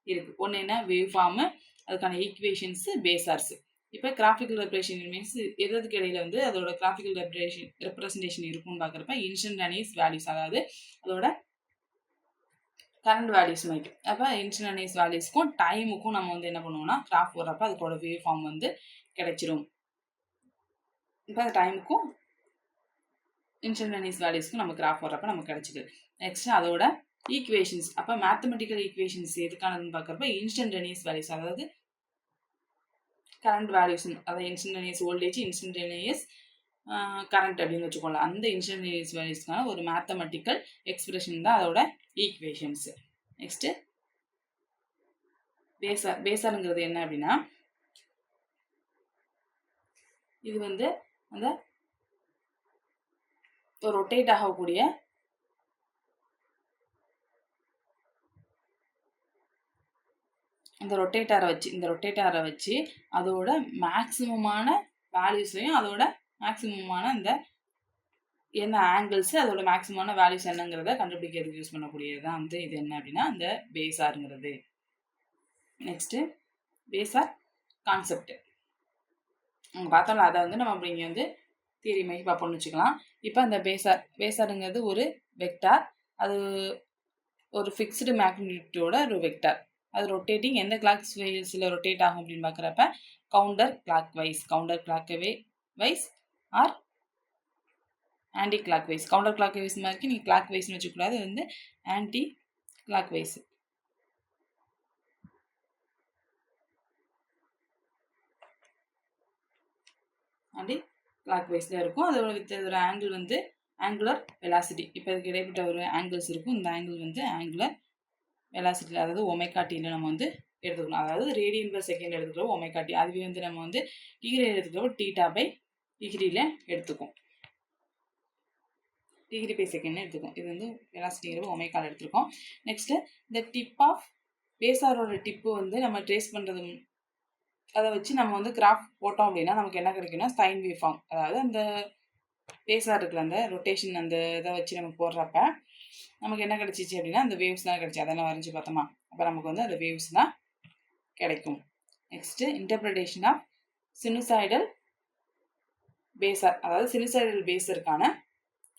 S1: இருக்குது. ஒன்று என்ன, வேவ் ஃபார்மு, அதுக்கான ஈக்குவேஷன்ஸு, பேசார்ஸு. இப்போ கிராஃபிக்கல் ரெப்ரசன்டேஷன் மீன்ஸ் எதுக்கு இடையில வந்து அதோட கிராஃபிக்கல் ரெப்ரசன்டேஷன் இருக்குன்னு பார்க்குறப்ப இன்ஸ்டன்டானியஸ் வேல்யூஸ், அதாவது அதோட கரண்ட் வேல்யூஸ் மாதிரி. அப்போ இன்ஸ்டன்டானியஸ் வேல்யூஸ்க்கும் டைமுக்கும் நம்ம வந்து என்ன பண்ணுவோம்னா கிராஃப் போடுறப்ப அதுக்கோட வேவ் ஃபார்ம் வந்து கிடைச்சிரும். இப்போ அந்த டைமுக்கும் இன்ஸ்டன்டானியஸ் வேல்யூஸ்க்கும் நம்ம கிராஃப் போடுறப்ப நமக்கு கிடைச்சிது. நெக்ஸ்ட் அதோட ஈக்குவேஷன்ஸ், அப்போ மேத்தமெட்டிக்கல் ஈக்குவேஷன்ஸ் எதுக்கானதுன்னு பார்க்குறப்ப இன்ஸ்டன்டானியஸ் வேல்யூஸ், அதாவது கரண்ட் வேல்யூஸ், அதாவது இன்ஸ்டன்டேனியஸ் வோல்டேஜ், இன்ஸ்டன்டேனியஸ் கரண்ட் அப்படின்னு வச்சுக்கோங்களேன். அந்த இன்ஸ்டன்டேனியஸ் வேல்யூஸ்க்கான ஒரு மேத்தமெட்டிக்கல் எக்ஸ்பிரஷன் தான் அதோட ஈக்குவேஷன்ஸ். நெக்ஸ்ட்டு பேசாருங்கிறது என்ன அப்படின்னா இது வந்து அந்த ரொட்டேட் ஆகக்கூடிய இந்த ரொட்டேட்டரை வச்சு அதோட மேக்ஸிமமான வேல்யூஸையும் அதோட மேக்ஸிமமான இந்த என்ன ஆங்கிள்ஸு அதோட மேக்ஸிமமான வேல்யூஸ் என்னங்கிறத கண்டுபிடிக்கிறதுக்கு யூஸ் பண்ணக்கூடியது தான் வந்து இது என்ன அப்படின்னா இந்த பேசாருங்கிறது. நெக்ஸ்ட்டு பேசார் கான்செப்ட் அங்கே பார்த்தோம்ல, அதை வந்து நம்ம அப்படி இங்கே வந்து தியரி மாதிரி பார்ப்போம்னு வச்சுக்கலாம். இப்போ அந்த பேசாருங்கிறது ஒரு வெக்டார், அது ஒரு ஃபிக்ஸ்டு மேக்னிடியூடோட ஒரு வெக்டார். அது ரொட்டேட்டிங் எந்த கிளாக் வைஸில் ரொட்டேட் ஆகும் அப்படின்னு பார்க்குறப்ப counter clock wise or anticlockwise. Counter clockwise மாதிரி நீங்கள் கிளாக் வைஸ்னு வச்சுக்கூடாது, அது வந்து anticlockwise. Anti clock வைஸில் இருக்கும். அதோட வித் ஆங்கிள் வந்து ஆங்குலர் வெலாசிட்டி. இப்போ இதுக்கு இடைப்பட்ட ஒரு ஆங்கிள்ஸ் இருக்கும். இந்த ஆங்கிள் வந்து ஆங்குலர் வெலாசிட்டியில், அதாவது ஒமேகா டியில் நம்ம வந்து எடுத்துக்கணும். அதாவது ரேடியன் பர் செகண்ட் எடுத்துக்கிறோம் ஒமேகா டி, அதுவே வந்து நம்ம வந்து டிகிரி எடுத்துக்கிறோம் டீட்டா பை டிகிரியில் எடுத்துக்கும், டிகிரி பை செகண்ட் எடுத்துக்கும். இது வந்து வெலாசிட்டிங்கிறப்ப ஒமேகாவில் எடுத்துருக்கோம். நெக்ஸ்ட்டு இந்த டிப் ஆஃப் பேசாரோட டிப்பு வந்து நம்ம ட்ரேஸ் பண்ணுறது, அதை வச்சு நம்ம வந்து கிராஃப் போட்டோம் அப்படின்னா நமக்கு என்ன கிடைக்குன்னா சைன் வேவ் ஃபார்ம். அதாவது அந்த பேசார் இருக்குல்ல, அந்த ரொட்டேஷன் அந்த இதை வச்சு நம்ம போடுறப்ப நமக்கு என்ன கிடைச்சிச்சு அப்படின்னா அந்த வேவ்ஸ் தான் கிடைச்சி. அதெல்லாம் வரைஞ்சி பார்த்தோமா, அப்போ நமக்கு வந்து அந்த வேவ்ஸ் தான் கிடைக்கும். Next interpretation of sinusoidal phasor, அதாவது சினுசாய்டல் பேசருக்கான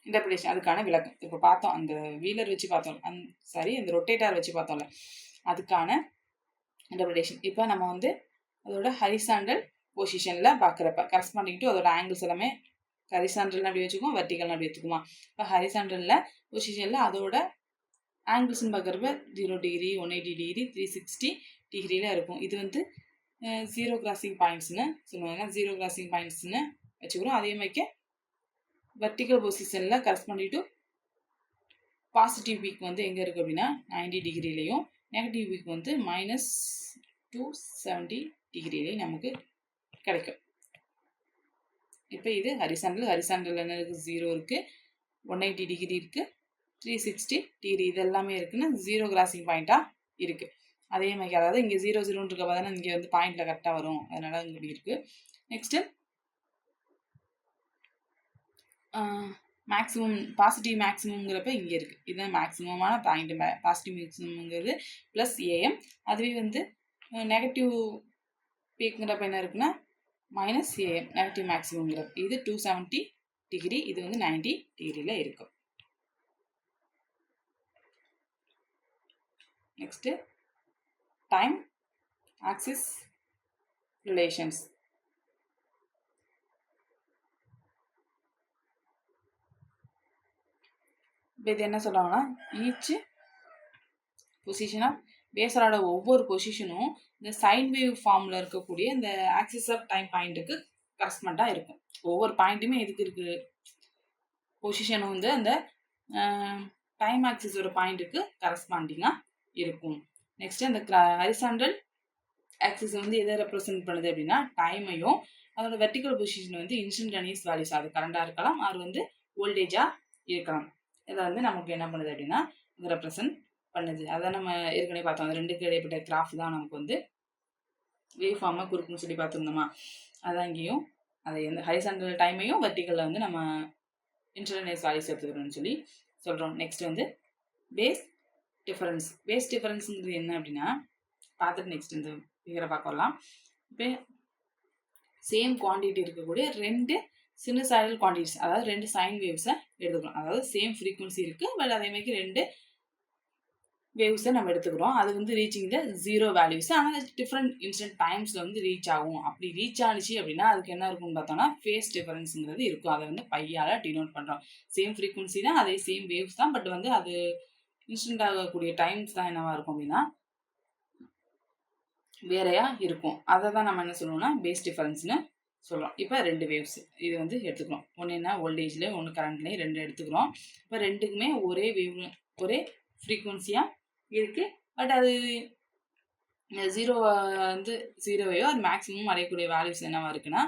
S1: இன்டர்பிரிட்டேஷன், அதுக்கான விளக்கம். இப்போ பார்த்தோம் அந்த வீலர் வச்சு பார்த்தோம், அந்த ரொட்டேட்டர் வச்சு பார்த்தோம்ல, அதுக்கான இன்டர்பிரிட்டேஷன். இப்போ நம்ம வந்து அதோட ஹரிசாண்டல் பொசிஷனில் பார்க்குறப்ப கரஸ்பாண்டிங் டு அதோட ஆங்கிள்ஸ் எல்லாமே ஹரிசாண்டல்னு அப்படி வச்சுக்குவோம், வெர்டிகல்னு அப்படி எடுத்துக்குமா. இப்போ ஹரிசாண்டலில் பொசிஷனில் அதோட ஆங்கிள்ஸ்ன்னு பார்க்குறப்ப 0 டிகிரி, 180 டிகிரி, 360 டிகிரியில் இருக்கும். இது வந்து 0 கிராசிங் பாயிண்ட்ஸ்னு சொல்லுவாங்க, 0 கிராசிங் பாயிண்ட்ஸ்னு வச்சுக்கிறோம். அதே மாதிரி வெர்டிகல் பொசிஷனில் கரஸ்பாண்டிங் டு பாசிட்டிவ் பீக் வந்து எங்கே இருக்குது அப்படின்னா 90 டிகிரிலையும், நெகட்டிவ் பீக் வந்து 270 டிகிரியிலே நமக்கு கிடைக்கும். இப்போ இது ஹரிசாண்டல் என்ன இருக்குது, 0 இருக்குது, 180 டிகிரி இருக்குது, 360 டிகிரி இது எல்லாமே இருக்குன்னு 0 கிராசிங் பாயிண்ட்டாக இருக்குது. அதே மாதிரி அதாவது இங்கே 0 0ன்னு இருக்க பார்த்தா இங்கே வந்து பாயிண்டில் கரெக்டாக வரும், அதனால் இப்படி இருக்குது. நெக்ஸ்ட்டு மேக்ஸிமம் பாசிட்டிவ் மேக்ஸிமம்ங்கிறப்ப இங்கே இருக்குது, இதுதான் மேக்ஸிமமான பாயிண்ட். பாசிட்டிவ் மேக்ஸிமம்ங்கிறது ப்ளஸ் ஏஎம். அதுவே வந்து நெகட்டிவ் பீக்குங்கிறப்ப என்ன இருக்குன்னா மைனஸ் ஏஎம், நெகட்டிவ் மேக்ஸிமம்ங்கிறப்ப. இது 270 டிகிரி, இது வந்து 90 டிகிரியில் இருக்கும். Next time axis relations. இப்போ இது என்ன சொல்கிறாங்கன்னா, ஈச் பொசிஷன் ஆஃப் பேஸரோட ஒவ்வொரு பொசிஷனும் இந்த சைன் வேவ் ஃபார்மில் இருக்கக்கூடிய இந்த ஆக்சிஸ் ஆஃப் டைம் பாயிண்ட்டுக்கு கரஸ்பாண்டாக இருக்கும். ஒவ்வொரு பாயிண்ட்டுமே எதுக்கு இருக்குது, பொசிஷனும் வந்து அந்த டைம் ஆக்சிஸோட பாயிண்ட்டுக்கு கரஸ்பாண்டிங்காக இருக்கும். நெக்ஸ்ட் அந்த ஹரிசாண்டல் ஆக்சிஸ் வந்து எதை ரெப்ரசென்ட் பண்ணுது அப்படின்னா டைமையும், அதோட வெர்டிக்கல் பொசிஷன் வந்து இன்ஸ்டன்டனியஸ் வேல்யூஸ், அது கரண்டாக இருக்கலாம், அது வந்து வோல்டேஜாக இருக்கலாம். இதை வந்து நமக்கு என்ன பண்ணுது அப்படின்னா இது ரெப்ரசென்ட் பண்ணுது. அதான் நம்ம ஏற்கனவே பார்த்தோம், அந்த ரெண்டுக்கு இடைப்பட்ட கிராஃப் தான் நமக்கு வந்து வேவ் ஃபார்மாக கொடுக்குன்னு சொல்லி பார்த்துருந்தோமா. அதான் இங்கேயும் அதை எந்த ஹரிசாண்டல் டைமையும் வெர்டிக்கலில் வந்து நம்ம இன்ஸ்டன்டனியஸ் வேல்யூஸ் எடுத்துக்கிறோம்னு சொல்லி சொல்கிறோம். நெக்ஸ்ட் வந்து பேஸ் டிஃபரன்ஸ். பேஸ் டிஃபரன்ஸுங்கிறது என்ன அப்படின்னா பார்த்துட்டு நெக்ஸ்ட் இந்த ஃபிகரை பார்க்கலாம். இப்போ சேம் குவான்டிட்டி இருக்கக்கூடிய ரெண்டு சினுசாய்டல் குவான்டிட்டிஸ், அதாவது ரெண்டு சைன் வேவ்ஸை எடுத்துக்கிறோம். அதாவது சேம் ஃப்ரீக்குவன்சி இருக்குது, பட் அதே மாதிரி ரெண்டு வேவ்ஸை நம்ம எடுத்துக்கிறோம். அது வந்து ரீச்சிங் த 0 வேல்யூஸ், ஆனால் டிஃப்ரெண்ட் இன்ஸ்டன்ட் டைம்ஸில் வந்து ரீச் ஆகும். அப்படி ரீச் ஆனிச்சு அப்படின்னா அதுக்கு என்ன இருக்கும்னு பார்த்தோம்னா ஃபேஸ் டிஃபரன்ஸுங்கிறது இருக்கும். அதை வந்து பையால் டினோட் பண்ணுறோம். சேம் ஃப்ரீக்குவன்சி தான், அதே சேம் வேவ்ஸ் தான், பட் வந்து அது இன்ஸ்டன்ட் ஆகக்கூடிய டைம்ஸ் தான் என்னவா இருக்கும் அப்படின்னா வேறையா இருக்கும். அதை தான் நம்ம என்ன சொல்லுவோம்னா பேஸ் டிஃபரன்ஸ்னு சொல்கிறோம். இப்போ ரெண்டு வேவ்ஸ் இது வந்து எடுத்துக்கிறோம். ஒன்று என்ன வோல்டேஜ்லேயும் ஒன்று கரண்ட்லேயும் ரெண்டு எடுத்துக்கிறோம். இப்போ ரெண்டுக்குமே ஒரே வேவ் ஒரே ஃப்ரீக்குவன்சியாக இருக்குது, பட் அது 0 வந்து 0வையோ அது மேக்ஸிமம் அடையக்கூடிய வேல்யூஸ் என்னவா இருக்குன்னா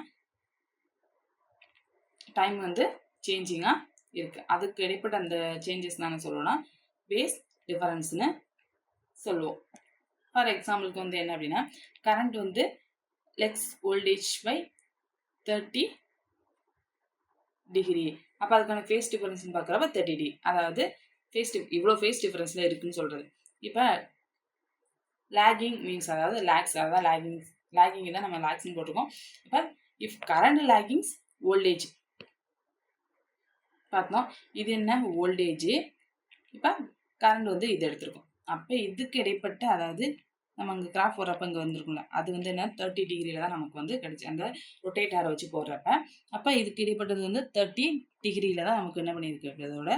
S1: டைம் வந்து சேஞ்சிங்காக இருக்குது. அதுக்கு இடைப்பட்ட அந்த சேஞ்சஸ் தான் என்ன சொல்லுவோம்னா பேஸ் டிஃபரன்ஸ்னு சொல்லுவோம். ஃபார் எக்ஸாம்பிளுக்கு வந்து என்ன அப்படின்னா கரண்ட் வந்து லெக்ஸ் வோல்டேஜ் பை 30 டிகிரி. அப்போ அதுக்கான ஃபேஸ் டிஃபரன்ஸ்னு பார்க்குறப்ப 30 டிகிரி, அதாவது இவ்வளோ ஃபேஸ் டிஃபரன்ஸில் இருக்குதுன்னு சொல்கிறது. இப்போ லேகிங் மீன்ஸ் அதாவது லேக்ஸ், அதாவது லேகிங் தான் நம்ம லேக்ஸ்ன்னு போட்டிருக்கோம். இப்போ இஃப் கரண்ட் லேகிங்ஸ் வோல்டேஜ் பார்த்தோம், இது என்ன வோல்டேஜ், இப்போ கரண்ட் வந்து இது எடுத்திருக்கோம். அப்போ இதுக்கு இடைப்பட்ட அதாவது நம்ம அங்கே கிராஃப் போடுறப்ப இங்கே வந்துருக்கும்ல, அது வந்து என்ன 30 டிகிரியில் தான் நமக்கு வந்து கிடைச்சி அந்த ரொட்டேட் ஆரை வச்சு போடுறப்ப. அப்போ இதுக்கு இடைப்பட்டது வந்து 30 டிகிரியில் தான் நமக்கு என்ன பண்ணியிருக்கு, அதோட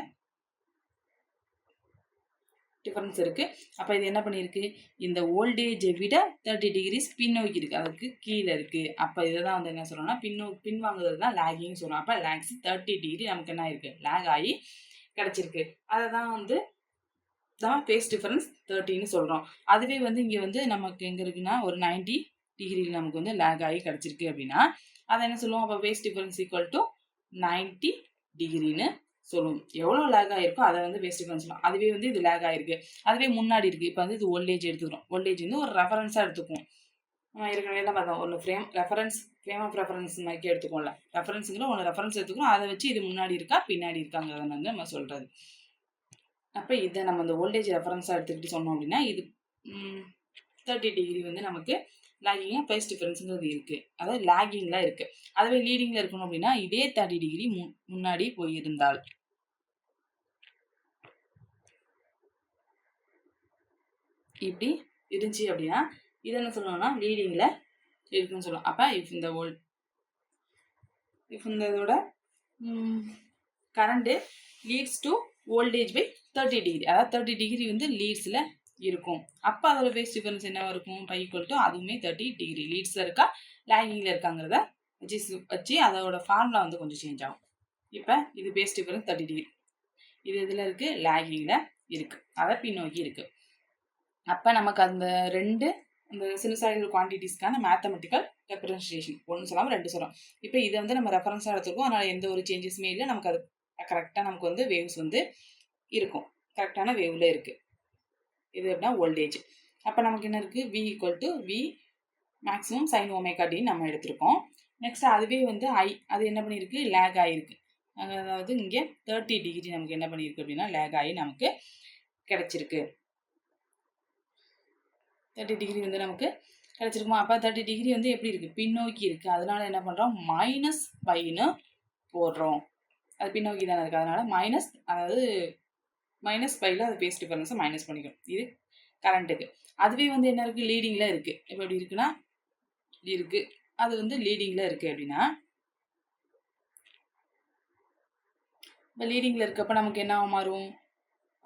S1: டிஃபரன்ஸ் இருக்குது. அப்போ இது என்ன பண்ணியிருக்கு, இந்த வோல்டேஜை விட 30 டிகிரிஸ் பின்னோக்கி இருக்குது, அதுக்கு கீழே இருக்குது. அப்போ இதை தான் வந்து என்ன சொல்கிறோம்னா பின்வாங்குறது தான் லேகிங்னு சொல்கிறோம். அப்போ லேக்ஸ் 30 டிகிரி நமக்கு என்ன இருக்குது லேக் ஆகி கிடச்சிருக்கு. அதை தான் வந்து ஃபேஸ் டிஃபரன்ஸ் 30ன்னு சொல்கிறோம். அதுவே வந்து இங்கே வந்து நமக்கு எங்கே இருக்குன்னா ஒரு 90 டிகிரியில் நமக்கு வந்து லேக் ஆகி கிடச்சிருக்கு அப்படின்னா அதை என்ன சொல்லுவோம், அப்போ ஃபேஸ் டிஃபரன்ஸ் ஈக்குவல் டு 90 டிகிரின்னு சொல்லுவோம். எவ்வளோ லேக் ஆகிருக்கோ அதை வந்து ஃபேஸ் டிஃபரன்ஸ் சொல்லுவோம். அதுவே வந்து இது லேக் ஆகிருக்கு, அதுவே முன்னாடி இருக்குது. இப்போ வந்து இது வோல்டேஜ் எடுத்துக்கிறோம். வோல்டேஜ் வந்து ஒரு ரெஃபரன்ஸாக எடுத்துக்குவோம். ஏற்கனவே எல்லாம் பார்த்தோம், ஒன்று ஃப்ரேம் ஆஃப் ரெஃபரன்ஸ் மாதிரி எடுத்துக்கோம்ல, ரெஃபரன்ஸுங்கிற ஒன்று ரெஃபரன்ஸ் எடுத்துக்கிறோம். அதை வச்சு இது முன்னாடி இருக்கா பின்னாடி இருக்காங்கிறத வந்து நம்ம சொல்கிறது. அப்போ இதை நம்ம இந்த வோல்டேஜ் ரெஃபரன்ஸாக எடுத்துக்கிட்டு சொன்னோம் அப்படின்னா இது 30 டிகிரி வந்து நமக்கு லேகிங்காக ஃபேஸ் டிஃபரன்ஸுங்கிறது இருக்குது, அதாவது லேகிங்கில் இருக்குது. அதுவே லீடிங்கில் இருக்கணும் அப்படின்னா இதே 30 டிகிரி முன்னாடி போயிருந்தால் இப்படி இருந்துச்சு அப்படின்னா இதை என்ன சொல்லணும்னா லீடிங்கில் இருக்குன்னு சொல்லலாம். அப்போ இஃப் இந்த இதோட current leads to voltage by 30 degree, அதாவது 30 டிகிரி வந்து லீட்ஸில் இருக்கும். அப்போ அதோட ஃபேஸ் டிஃபரன்ஸ் என்னவா இருக்கும், பை ஈக்குவல் டு அதுவுமே 30 டிகிரி லீட்ஸில் இருக்கா லேகிங்கில் இருக்காங்கிறத வச்சு அதோட ஃபார்முலா வந்து கொஞ்சம் சேஞ்ச் ஆகும். இப்போ இது ஃபேஸ் டிஃபரன்ஸ் 30 டிகிரி, இது இதில் இருக்குது லேகிங்கில் இருக்குது, அதை பின்னோக்கி இருக்குது. அப்போ நமக்கு அந்த ரெண்டு இந்த சினுசாய்டல் குவான்டிட்டிஸ்க்கான மேத்தமெட்டிக்கல் ரெப்ரசன்டேஷன். ஒன்று சொல்லாமல் ரெண்டு சொல்கிறோம். இப்போ இதை வந்து நம்ம ரெஃபரன்ஸாக எடுத்துருக்கோம். அதனால் எந்த ஒரு சேஞ்சஸுமே இல்லை. நமக்கு அது கரெக்டாக நமக்கு வந்து வேவ்ஸ் வந்து இருக்கும். கரெக்டான வேவில் இருக்குது. இது எப்படின்னா வோல்டேஜ். அப்போ நமக்கு என்ன இருக்குது? V equal to V maximum sine omega டின்னு நம்ம எடுத்திருக்கோம். நெக்ஸ்ட் அதுவே வந்து அது என்ன பண்ணியிருக்கு? லேக் ஆகிருக்கு. அதாவது இங்கே 30 டிகிரி நமக்கு என்ன பண்ணியிருக்கு அப்படின்னா லேக் ஆகி நமக்கு கிடைச்சிருக்கு. 30 டிகிரி வந்து நமக்கு கிடைச்சிருக்குமா? அப்போ 30 டிகிரி வந்து எப்படி இருக்குது? பின்னோக்கி இருக்குது. அதனால என்ன பண்ணுறோம்? -πன்னு போடுறோம். அது பின்னோக்கி தானே இருக்குது. அதனால அதாவது -πயில் அது பேஸ் டிஃபரன்ஸை மைனஸ் பண்ணிக்கணும். இது கரண்ட்டுக்கு. அதுவே வந்து என்ன இருக்குது? லீடிங்கில் இருக்குது. இப்போ எப்படி இருக்குன்னா இருக்குது. அது வந்து லீடிங்கில் இருக்குது அப்படின்னா இப்போ லீடிங்கில் இருக்கப்போ நமக்கு என்ன மாறும்?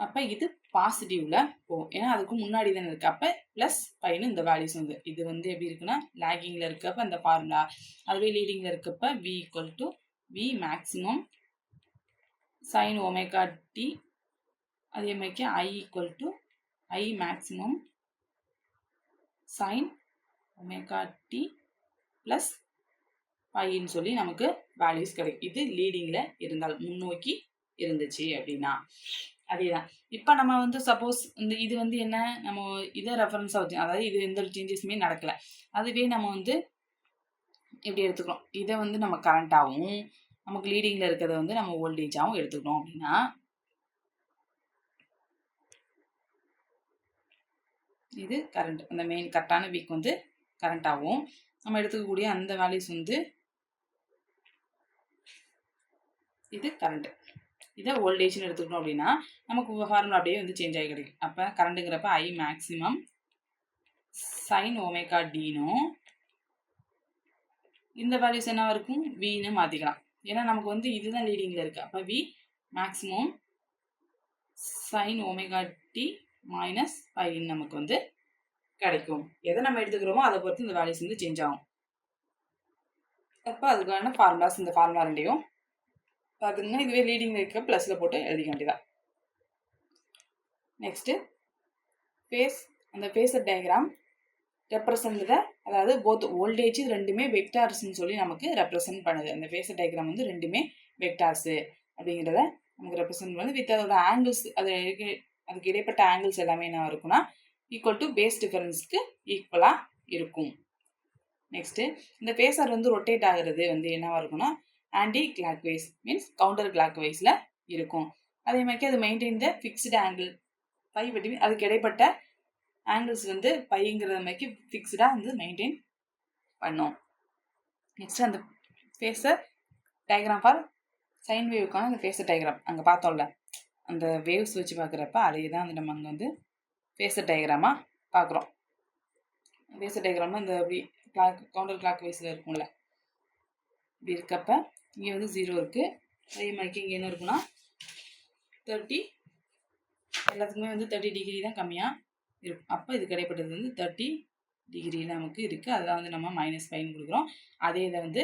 S1: அப்போ இது பாசிட்டிவில் போகும். ஏன்னா அதுக்கு முன்னாடி தானே இருக்குது. அப்போ +πன்னு இந்த வேல்யூஸ் வந்து இது வந்து எப்படி இருக்குன்னா லேகிங்கில் இருக்கப்போ அந்த ஃபார்முலா. அதுவே லீடிங்கில் இருக்கப்போ V equal to V maximum sine omega t. அதே மாதிரி I equal to I maximum sine omega t plus பைன்னு சொல்லி நமக்கு வேல்யூஸ் கிடைக்கும். இது லீடிங்கில் இருந்தால், முன்னோக்கி இருந்துச்சு அப்படின்னா அதேதான். இப்போ நம்ம வந்து சப்போஸ் இது வந்து என்ன, நம்ம இதை ரெஃபரன்ஸாக வச்சு, அதாவது இது எந்த சேஞ்சஸுமே நடக்கலை. அதுவே நம்ம வந்து எப்படி எடுத்துக்கிறோம்? இதை வந்து நம்ம கரண்ட்டாகவும் நமக்கு லீடிங்கில் இருக்கிறத வந்து நம்ம வோல்டேஜாகவும் எடுத்துக்கிறோம் அப்படின்னா இது கரண்ட். அந்த மெயின் கரெக்டான வீக் வந்து கரண்ட்டாகவும் நம்ம எடுத்துக்கக்கூடிய அந்த வேல்யூஸ் வந்து இது கரண்ட். இதை வோல்டேஜ்னு எடுத்துக்கணும் அப்படின்னா நமக்கு ஃபார்முலா அப்படியே வந்து சேஞ்ச் ஆகி கிடைக்கும். அப்போ கரண்ட்டுங்கிறப்ப I மேக்ஸிமம் சைன் ஒமேகா டினும் இந்த வேல்யூஸ் என்னவா இருக்கும்? Vன்னு மாற்றிக்கலாம். ஏன்னா நமக்கு வந்து இதுதான் லீடிங்கில் இருக்குது. அப்போ V maximum sine omega t minus பைன்னு நமக்கு வந்து கிடைக்கும். எதை நம்ம எடுத்துக்கிறோமோ அதை பொறுத்து இந்த வேல்யூஸ் வந்து சேஞ்ச் ஆகும். அப்போ அதுக்கான ஃபார்முலாஸ் இந்த ஃபார்முலா ரெண்டையும் பார்த்துங்கன்னா இதுவே லீடிங்கில் இருக்க ப்ளஸில் போட்டு எழுதிக்க வேண்டியதான். நெக்ஸ்ட்டு அந்த ஃபேஸர் டயக்ராம் ரெப்ரசன்ட் அதாவது போத் வோல்டேஜ் ரெண்டுமே வெக்டார்ஸ்ன்னு சொல்லி நமக்கு ரெப்ரசன்ட் பண்ணுது. அந்த ஃபேஸர் டயக்ராம் வந்து ரெண்டுமே வெக்டார்ஸு அப்படிங்கிறத நமக்கு ரெப்ரசன்ட் பண்ணுது. வித் அதோட ஆங்கிள்ஸ், அதுக்கு இடைப்பட்ட ஆங்கிள்ஸ் எல்லாமே என்ன இருக்குன்னா ஈக்குவல் டு பேஸ் டிஃபரன்ஸ்க்கு ஈக்குவலாக இருக்கும். நெக்ஸ்ட்டு இந்த ஃபேஸர் வந்து ரொட்டேட் ஆகிறது வந்து என்னவா இருக்குன்னா anticlockwise means counter clock வைஸில் இருக்கும். அதே மாதிரி அது maintain the fixed angle pi பற்றி அதுக்கு இடைப்பட்ட ஆங்கிள்ஸ் வந்து பைங்கிறத மாதிரி ஃபிக்ஸ்டாக வந்து மெயின்டைன் பண்ணும். நெக்ஸ்ட் அந்த ஃபேஸர் டயக்ராம் ஃபார் சைன் வேவுக்கான அந்த ஃபேஸர் டயக்ராம் அங்கே பார்த்தோம்ல, அந்த வேவ்ஸ் வச்சு பார்க்குறப்ப அதே தான் வந்து நம்ம அங்கே வந்து ஃபேஸர் டயக்ராமாக பார்க்குறோம். ஃபேஸர் டயக்ராமாக இந்த அப்படி கவுண்டர் கிளாக் வைஸில் இருக்கும்ல, இப்படி இருக்கப்ப இங்கே வந்து 0 இருக்குது. அதே மாதிரி இங்கே என்ன இருக்குன்னா 30, எல்லாத்துக்குமே வந்து 30 டிகிரி தான் கம்மியாக இருக்கும். அப்போ இது கிடைப்பட்டது வந்து 30 டிகிரியில் நமக்கு இருக்குது. அதெல்லாம் வந்து நம்ம -πன்னு கொடுக்குறோம். அதே இதை வந்து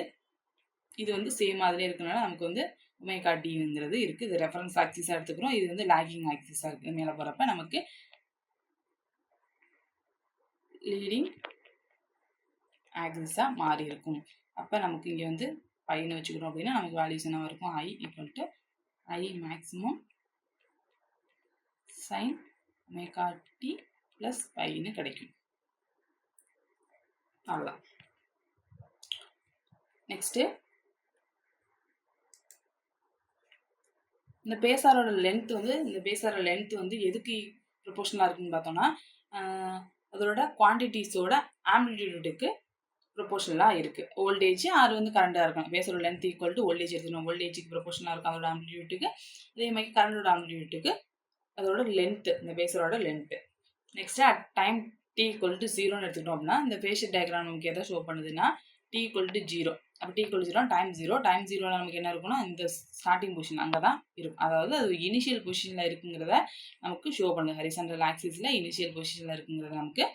S1: இது வந்து சேம் அதிலே இருக்கிறனால நமக்கு வந்து ஒமேகா டிங்கிறது இருக்குது. இது ரெஃபரன்ஸ் ஆக்சிஸாக எடுத்துக்கிறோம். இது வந்து லேகிங் ஆக்சிஸாக இருக்குது. மேலே போகிறப்ப நமக்கு லீடிங் ஆக்சிஸாக மாறி இருக்கும். அப்போ நமக்கு இங்கே வந்து பைன்னு வச்சுக்கிறோம் அப்படின்னா நமக்கு வேல்யூஸ் என்ன இருக்கும்? I equal to I maximum sine omega t plus பைன்னு கிடைக்கும். அவ்வளோதான். நெக்ஸ்ட்டு இந்த பேஸாரோட லென்த் வந்து எதுக்கு ப்ரொபோஷனலாக இருக்குன்னு பார்த்தோம்னா அதோட குவான்டிட்டிஸோட ஆம்பிளிடியூடுக்கு ப்ரொபோஷனலாக இருக்குது. வோல்டேஜ் அது வந்து கரண்டாக இருக்கும். பேஸரோட லென்த் ஈக்குவல் டு வோல்டேஜ் எடுத்துக்கணும். வோல்டேஜுக்கு ப்ரொபோஷனலாக இருக்கும் அதோட ஆம்பிளிடியூட்டுக்கு. அதே மாதிரி கரண்டோட ஆம்பிளிடியூட்டுக்கு அதோட லென்த்து, இந்த பேஸரோட length. Next at time t equal to 0ன்னு எடுத்துக்கிட்டோம் அப்படின்னா இந்த ஃபேஸர் டயக்ராம் நமக்கு எதை ஷோ பண்ணுதுன்னா t ஈக்குவல் டு 0. அப்போ t ஈக்குவல் டு 0 டைம் 0ல் நமக்கு என்ன இருக்குன்னா இந்த ஸ்டார்டிங் பொசிஷன் அங்கே தான் இருக்கும். அதாவது அது இனிஷியல் பொசிஷனில் இருக்குங்கிறத நமக்கு ஷோ பண்ணுது. ஹரிசாண்டல் ஆக்சிஸில் இனிஷியல் பொசிஷனில் இருக்குங்கிறத நமக்கு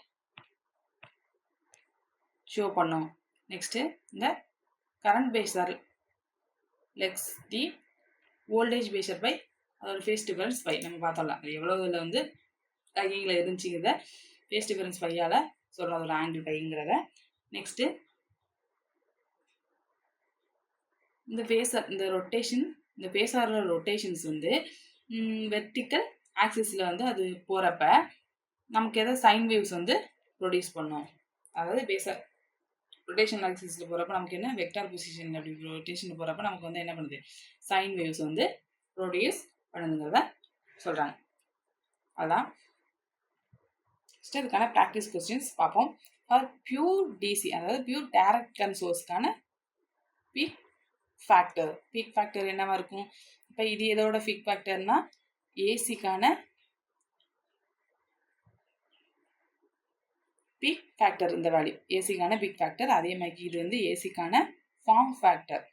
S1: ஷோ பண்ணும். நெக்ஸ்ட்டு இந்த current phasor lags the voltage phasor by அதோட ஃபேஸ் டிஃபரன்ஸ் பை நம்ம பார்த்தோம்ல அது எவ்வளோ இதில் வந்து லேகிங்கில் இருந்துச்சுங்கிறத ஃபேஸ் டிஃபரன்ஸ் பையால் சொல்கிறோம் அதோட ஆங்கிள் பைங்கிறத. நெக்ஸ்ட்டு இந்த ஃபேஸர் இந்த ரொட்டேஷன் இந்த ஃபேஸாரோட ரொட்டேஷன்ஸ் வந்து வெர்டிக்கல் ஆக்சிஸில் வந்து அது போகிறப்ப நமக்கு எதாவது சைன் வேவ்ஸ் வந்து ப்ரொடியூஸ் பண்ணும். அதாவது ஃபேஸர் ரொட்டேஷன் ஆக்சிஸில் போகிறப்ப நமக்கு என்ன வெக்டார் பொசிஷன் அப்படி ரொட்டேஷனில் போகிறப்ப நமக்கு வந்து என்ன பண்ணுது சைன் வேவ்ஸ் வந்து ப்ரொடியூஸ் பண்ணுங்கிறத சொல்கிறாங்க. அதான் இதுக்கான ப்ராக்டிஸ் கொஸ்டின்ஸ் பார்ப்போம். ஃபார் பியூர் டிசி அதாவது பியூர் டைரக்ட் கரண்ட் சோர்ஸ்க்கான பீக் ஃபேக்டர் என்னவா இருக்கும்? இப்போ இது எதோட பீக் ஃபேக்டர்னா ஏசிக்கான பீக் ஃபேக்டர் இந்த வேல்யூ ஏசிக்கான பீக் ஃபேக்டர். அதே மாதிரி இது வந்து ஏசிக்கான ஃபார்ம் ஃபேக்டர்.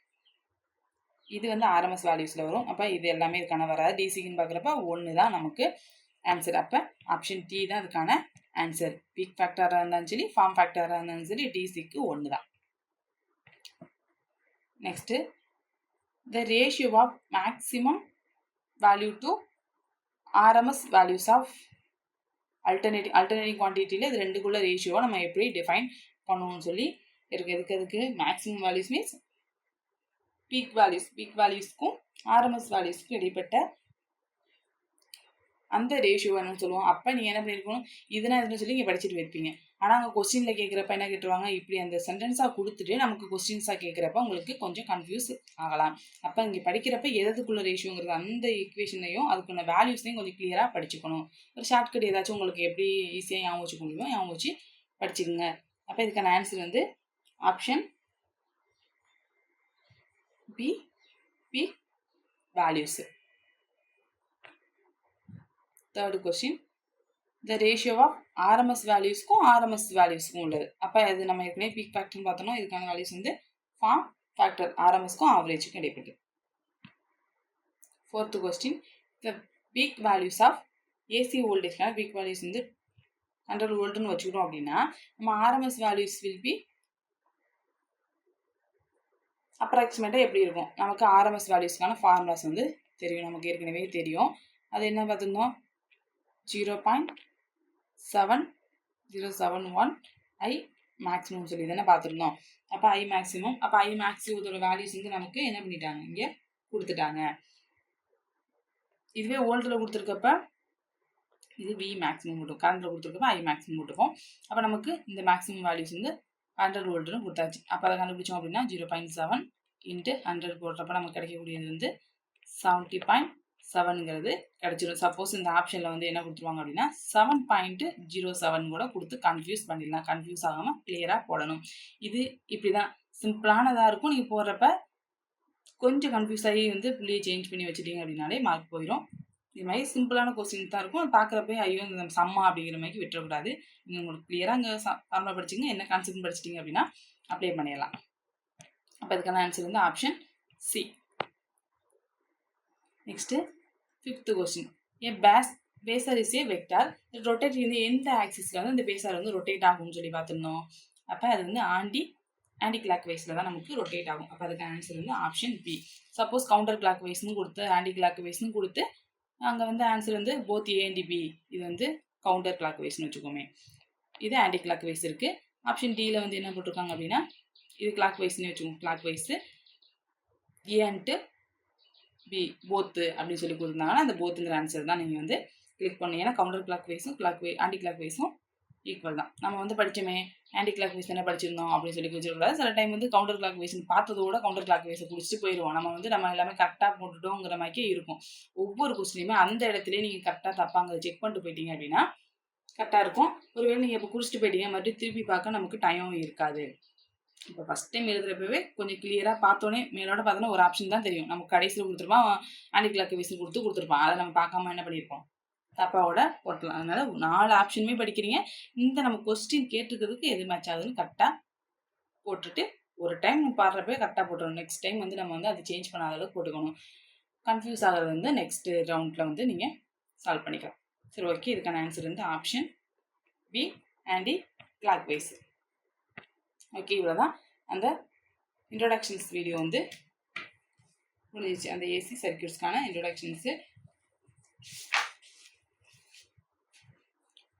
S1: இது வந்து ஆர்எம்எஸ் வேல்யூஸில் வரும். அப்போ இது எல்லாமே இதுக்கான வராது. டிசிக்குன்னு பார்க்குறப்ப 1 தான் நமக்கு ஆன்சர். அப்போ ஆப்ஷன் டி தான் அதுக்கான ஆன்சர். பீக் ஃபேக்டராக இருந்தாலும் சரி ஃபார்ம் ஃபேக்டராக இருந்தாலும் சரி டிசிக்கு 1 தான். Next the ratio of maximum value to RMS values of alternating quantityல இது ரெண்டுக்குள்ள ரேஷியோவை நம்ம எப்படி டிஃபைன் பண்ணுவோம்னு சொல்லி எதுக்கு மேக்ஸிமம் வேல்யூஸ் மீன்ஸ் பீக் வேல்யூஸ்க்கும் ஆர்எம்எஸ் வேல்யூஸ்க்கும் இடைப்பட்ட அந்த ரேஷியோ என்னன்னு சொல்லுவோம். அப்போ நீங்கள் என்ன பண்ணியிருக்கணும் இதுனா எதுன்னு சொல்லி நீங்கள் படிச்சுட்டு வைப்பீங்க. ஆனால் அங்கே கொஸ்டினில் கேட்குறப்ப என்ன கேட்டுருவாங்க இப்படி அந்த சென்டென்ஸாக கொடுத்துட்டு நமக்கு கொஸ்டின்ஸாக கேட்குறப்ப உங்களுக்கு கொஞ்சம் கன்ஃபியூஸ் ஆகலாம். அப்போ இங்கே படிக்கிறப்ப எதுக்குள்ள ரேஷியோங்கிறது அந்த ஈக்குவேஷனையும் அதுக்குள்ள வேல்யூஸையும் கொஞ்சம் கிளியராக படிச்சுக்கணும். ஒரு ஷார்ட்கட் ஏதாச்சும் உங்களுக்கு எப்படி ஈஸியாக ஞாபகம் வச்சுக்க முடியுமோ ஞாபகம் வச்சு படிச்சுக்கோங்க. அப்போ இதுக்கான ஆன்சர் வந்து option B peak values. Third question the ratio of RMS வேல்யூஸ்க்கும் உள்ளது. அப்போ அது நம்ம ஏற்கனவே பீக் ஃபேக்டர்னு பார்த்தோம்னா இதுக்கான வேல்யூஸ் வந்து ஃபார்ம் ஃபேக்டர் ஆர்எம்எஸ்க்கும் ஆவரேஜுக்கும் இடைப்பட்டு. Fourth question the peak values of AC வோல்டேஜ்க்கான பீக் வேல்யூஸ் வந்து 100 வோல்ட்னு வச்சுக்கிட்டோம் அப்படின்னா நம்ம ஆர்எம்எஸ் வேல்யூஸ் வில் பி அப்ராக்சிமேட்டாக எப்படி இருக்கும்? நமக்கு ஆர்எம்எஸ் வேல்யூஸ்க்கான ஃபார்முலாஸ் வந்து தெரியும், நமக்கு ஏற்கனவே தெரியும். அது என்ன பார்த்துருந்தோம் 0.7071 ஐ மேக்ஸிமம் சொல்லி தானே பார்த்துருந்தோம். அப்போ ஐ மேக்ஸிமத்தோட வேல்யூஸ் வந்து நமக்கு என்ன பண்ணிட்டாங்க இங்கே கொடுத்துட்டாங்க. இதுவே வோல்ட்டில் கொடுத்துருக்கப்ப இது வி மேக்ஸிமம் விட்டும், கரண்டில் கொடுத்துருக்கப்ப ஐ மேக்ஸிமம் விட்டுருக்கோம். அப்போ நமக்கு இந்த மேக்ஸிமம் வேல்யூஸ் வந்து 100 வோல்ட்னு கொடுத்தாச்சு. அப்போ அதை கண்டுபிடிச்சோம் அப்படின்னா 0.7 × 100 போடுறப்ப நமக்கு கிடைக்கக்கூடியது வந்து 70.7ங்கிறது கிடைச்சிடும். சப்போஸ் இந்த ஆப்ஷனில் வந்து என்ன கொடுத்துருவாங்க அப்படின்னா 7.07 கூட கொடுத்து கன்ஃபியூஸ் பண்ணிடலாம். கன்ஃபியூஸ் ஆகாமல் கிளியராக போடணும். இது இப்படி தான் சிம்பிளானதாக இருக்கும். நீங்கள் போடுறப்ப கொஞ்சம் கன்ஃபியூஸ் ஆகி வந்து புள்ளியை சேஞ்ச் பண்ணி வச்சுட்டீங்க அப்படின்னாலே மார்க் போயிடும். இது மாதிரி சிம்பிளான கொஸ்டின் தான் இருக்கும். பார்க்குறப்ப ஐயோ இந்த சம்மா அப்படிங்கிற மாதிரி விட்டுறக்கூடாது. நீங்கள் உங்களுக்கு கிளியராக இங்கே ஃபார்முலா படிச்சிங்க, என்ன கான்செப்ட் படிச்சிட்டிங்க அப்படின்னா அப்ளை பண்ணிடலாம். அப்போ இதுக்கான ஆன்சர் வந்து option C. Next 5th question a phasor is a vector rotate வந்து எந்த ஆக்சிஸில் வந்து இந்த பேசர் வந்து ரொட்டேட் ஆகும்னு சொல்லி பார்த்துருந்தோம். அப்போ அது வந்து ஆன்டி கிளாக் வைஸில் தான் நமக்கு ரொட்டேட் ஆகும். அப்போ அதுக்கு ஆன்சர் வந்து option B. Suppose counter clock வைஸ்னு கொடுத்து ஆன்டி கிளாக் வைஸ்னு கொடுத்து அங்கே வந்து ஆன்சர் வந்து போத் ஏ அண்ட் பி, இது வந்து கவுண்டர் கிளாக் வைஸ்னு வச்சுக்கோமே, இது ஆன்டி கிளாக் வைஸ் இருக்குது. ஆப்ஷன் டியில் வந்து என்ன போட்டிருக்காங்க அப்படின்னா இது கிளாக் வைஸ்னே வச்சுக்கோங்க. Clockwise A and B both அப்படின்னு சொல்லி கொடுத்துருந்தாங்கன்னா அந்த போத்துங்கிற ஆன்சர் தான் நீங்கள் வந்து கிளிக் பண்ணணும். ஏன்னா கவுண்டர் கிளாக் வைஸும் ஆன்டி கிளாக் வைஸும் ஈக்குவல் தான். நம்ம வந்து படித்தோமே ஆன்டி கிளாக் வைஸ் என்ன படிச்சிருந்தோம் அப்படின்னு சொல்லி வச்சுக்கூடாது. சில டைம் வந்து கவுண்டர் கிளாக் வைஸ்னு பார்த்ததோட கவுண்டர் கிளாக் வைஸை குடிச்சிட்டு போயிடுவோம். நம்ம எல்லாமே கரெக்டாக போட்டுட்டோங்கிற மாதிரியே இருக்கும். ஒவ்வொரு கொஸ்டினையுமே அந்த இடத்துலேயே நீங்கள் கரெக்டாக தப்பாங்க செக் பண்ணிட்டு போயிட்டீங்க அப்படின்னா கரெக்டாக இருக்கும். ஒருவேளை நீங்கள் இப்போ குடிச்சிட்டு போயிட்டீங்க மறுபடியும் திருப்பி பார்க்க நமக்கு டைமும் இருக்காது. இப்போ ஃபஸ்ட் டைம் எழுதுறப்பவே கொஞ்சம் கிளியராக பார்த்தோன்னே மேலோட பார்த்தோன்னா ஒரு ஆப்ஷன் தான் தெரியும். நமக்கு கடைசியில் கொடுத்துருப்பான் ஆன்டி கிளாக் வைஸ் கொடுத்துருப்பான். அதை நம்ம பார்க்காம என்ன பண்ணியிருப்போம் தப்பாவோட போட்டலாம். அதனால 4 ஆப்ஷனுமே படிக்கிறீங்க. இந்த நம்ம கொஸ்டின் கேட்டுக்கிறதுக்கு எது மேட்ச் ஆகுதுன்னு கரெக்டாக போட்டுட்டு ஒரு டைம் நம்ம பாடுறப்பவே கரெக்டாக போட்டுருணும். நெக்ஸ்ட் டைம் வந்து நம்ம வந்து அதை சேஞ்ச் பண்ணாத அளவுக்கு போட்டுக்கணும். கன்ஃபியூஸ் ஆகிறது வந்து நெக்ஸ்ட் ரவுண்டில் வந்து நீங்கள் சால்வ் பண்ணிக்கலாம். சரி, ஓகே. இதுக்கான ஆன்சர் வந்து option B anticlockwise. Okay, இவ்வளோதான் அந்த இன்ட்ரோடக்ஷன்ஸ் வீடியோ வந்து முடிஞ்சிச்சு. அந்த ஏசி சர்க்யூட்ஸ்க்கான இன்ட்ரோடக்ஷன்ஸு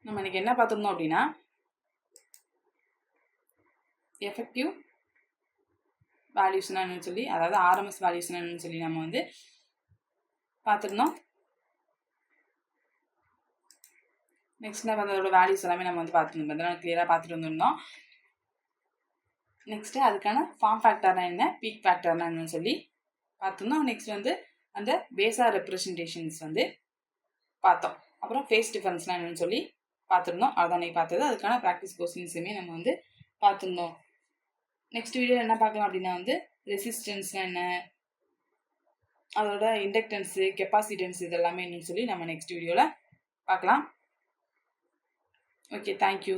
S1: நம்ம இன்றைக்கி என்ன பார்த்துருந்தோம் அப்படின்னா எஃபெக்டிவ் வேல்யூஸ்னா என்னன்னு சொல்லி, அதாவது ஆர்எம்எஸ் வேல்யூஸ்னா என்னன்னு சொல்லி நம்ம வந்து பார்த்துருந்தோம். நெக்ஸ்ட் நம்ம அதோட வேல்யூஸ் எல்லாமே நம்ம வந்து பார்த்துருந்தோம். அதெல்லாம் கிளியராக பார்த்துட்டு வந்துருந்தோம். நெக்ஸ்ட்டு அதுக்கான ஃபார்ம் ஃபேக்டர்னா என்ன, பீக் ஃபேக்டர்னா என்னன்னு சொல்லி பார்த்துருந்தோம். நெக்ஸ்ட் வந்து அந்த பேஸார் ரெப்ரசன்டேஷன்ஸ் வந்து பார்த்தோம். அப்புறம் ஃபேஸ் டிஃபரன்ஸ்லாம் என்னன்னு சொல்லி பார்த்துருந்தோம். அதுதான் நீ பார்த்தது. அதுக்கான ப்ராக்டிஸ் கொஸ்டின்ஸுமே நம்ம வந்து பார்த்துருந்தோம். நெக்ஸ்ட் வீடியோ என்ன பார்க்கலாம் அப்படின்னா வந்து ரெசிஸ்டன்ஸ்னா என்ன, அதோட இண்டக்டன்ஸு, கெப்பாசிட்டன்ஸ் இதெல்லாமே என்னன்னு சொல்லி நம்ம நெக்ஸ்ட் வீடியோவில் பார்க்கலாம். Okay, thank you.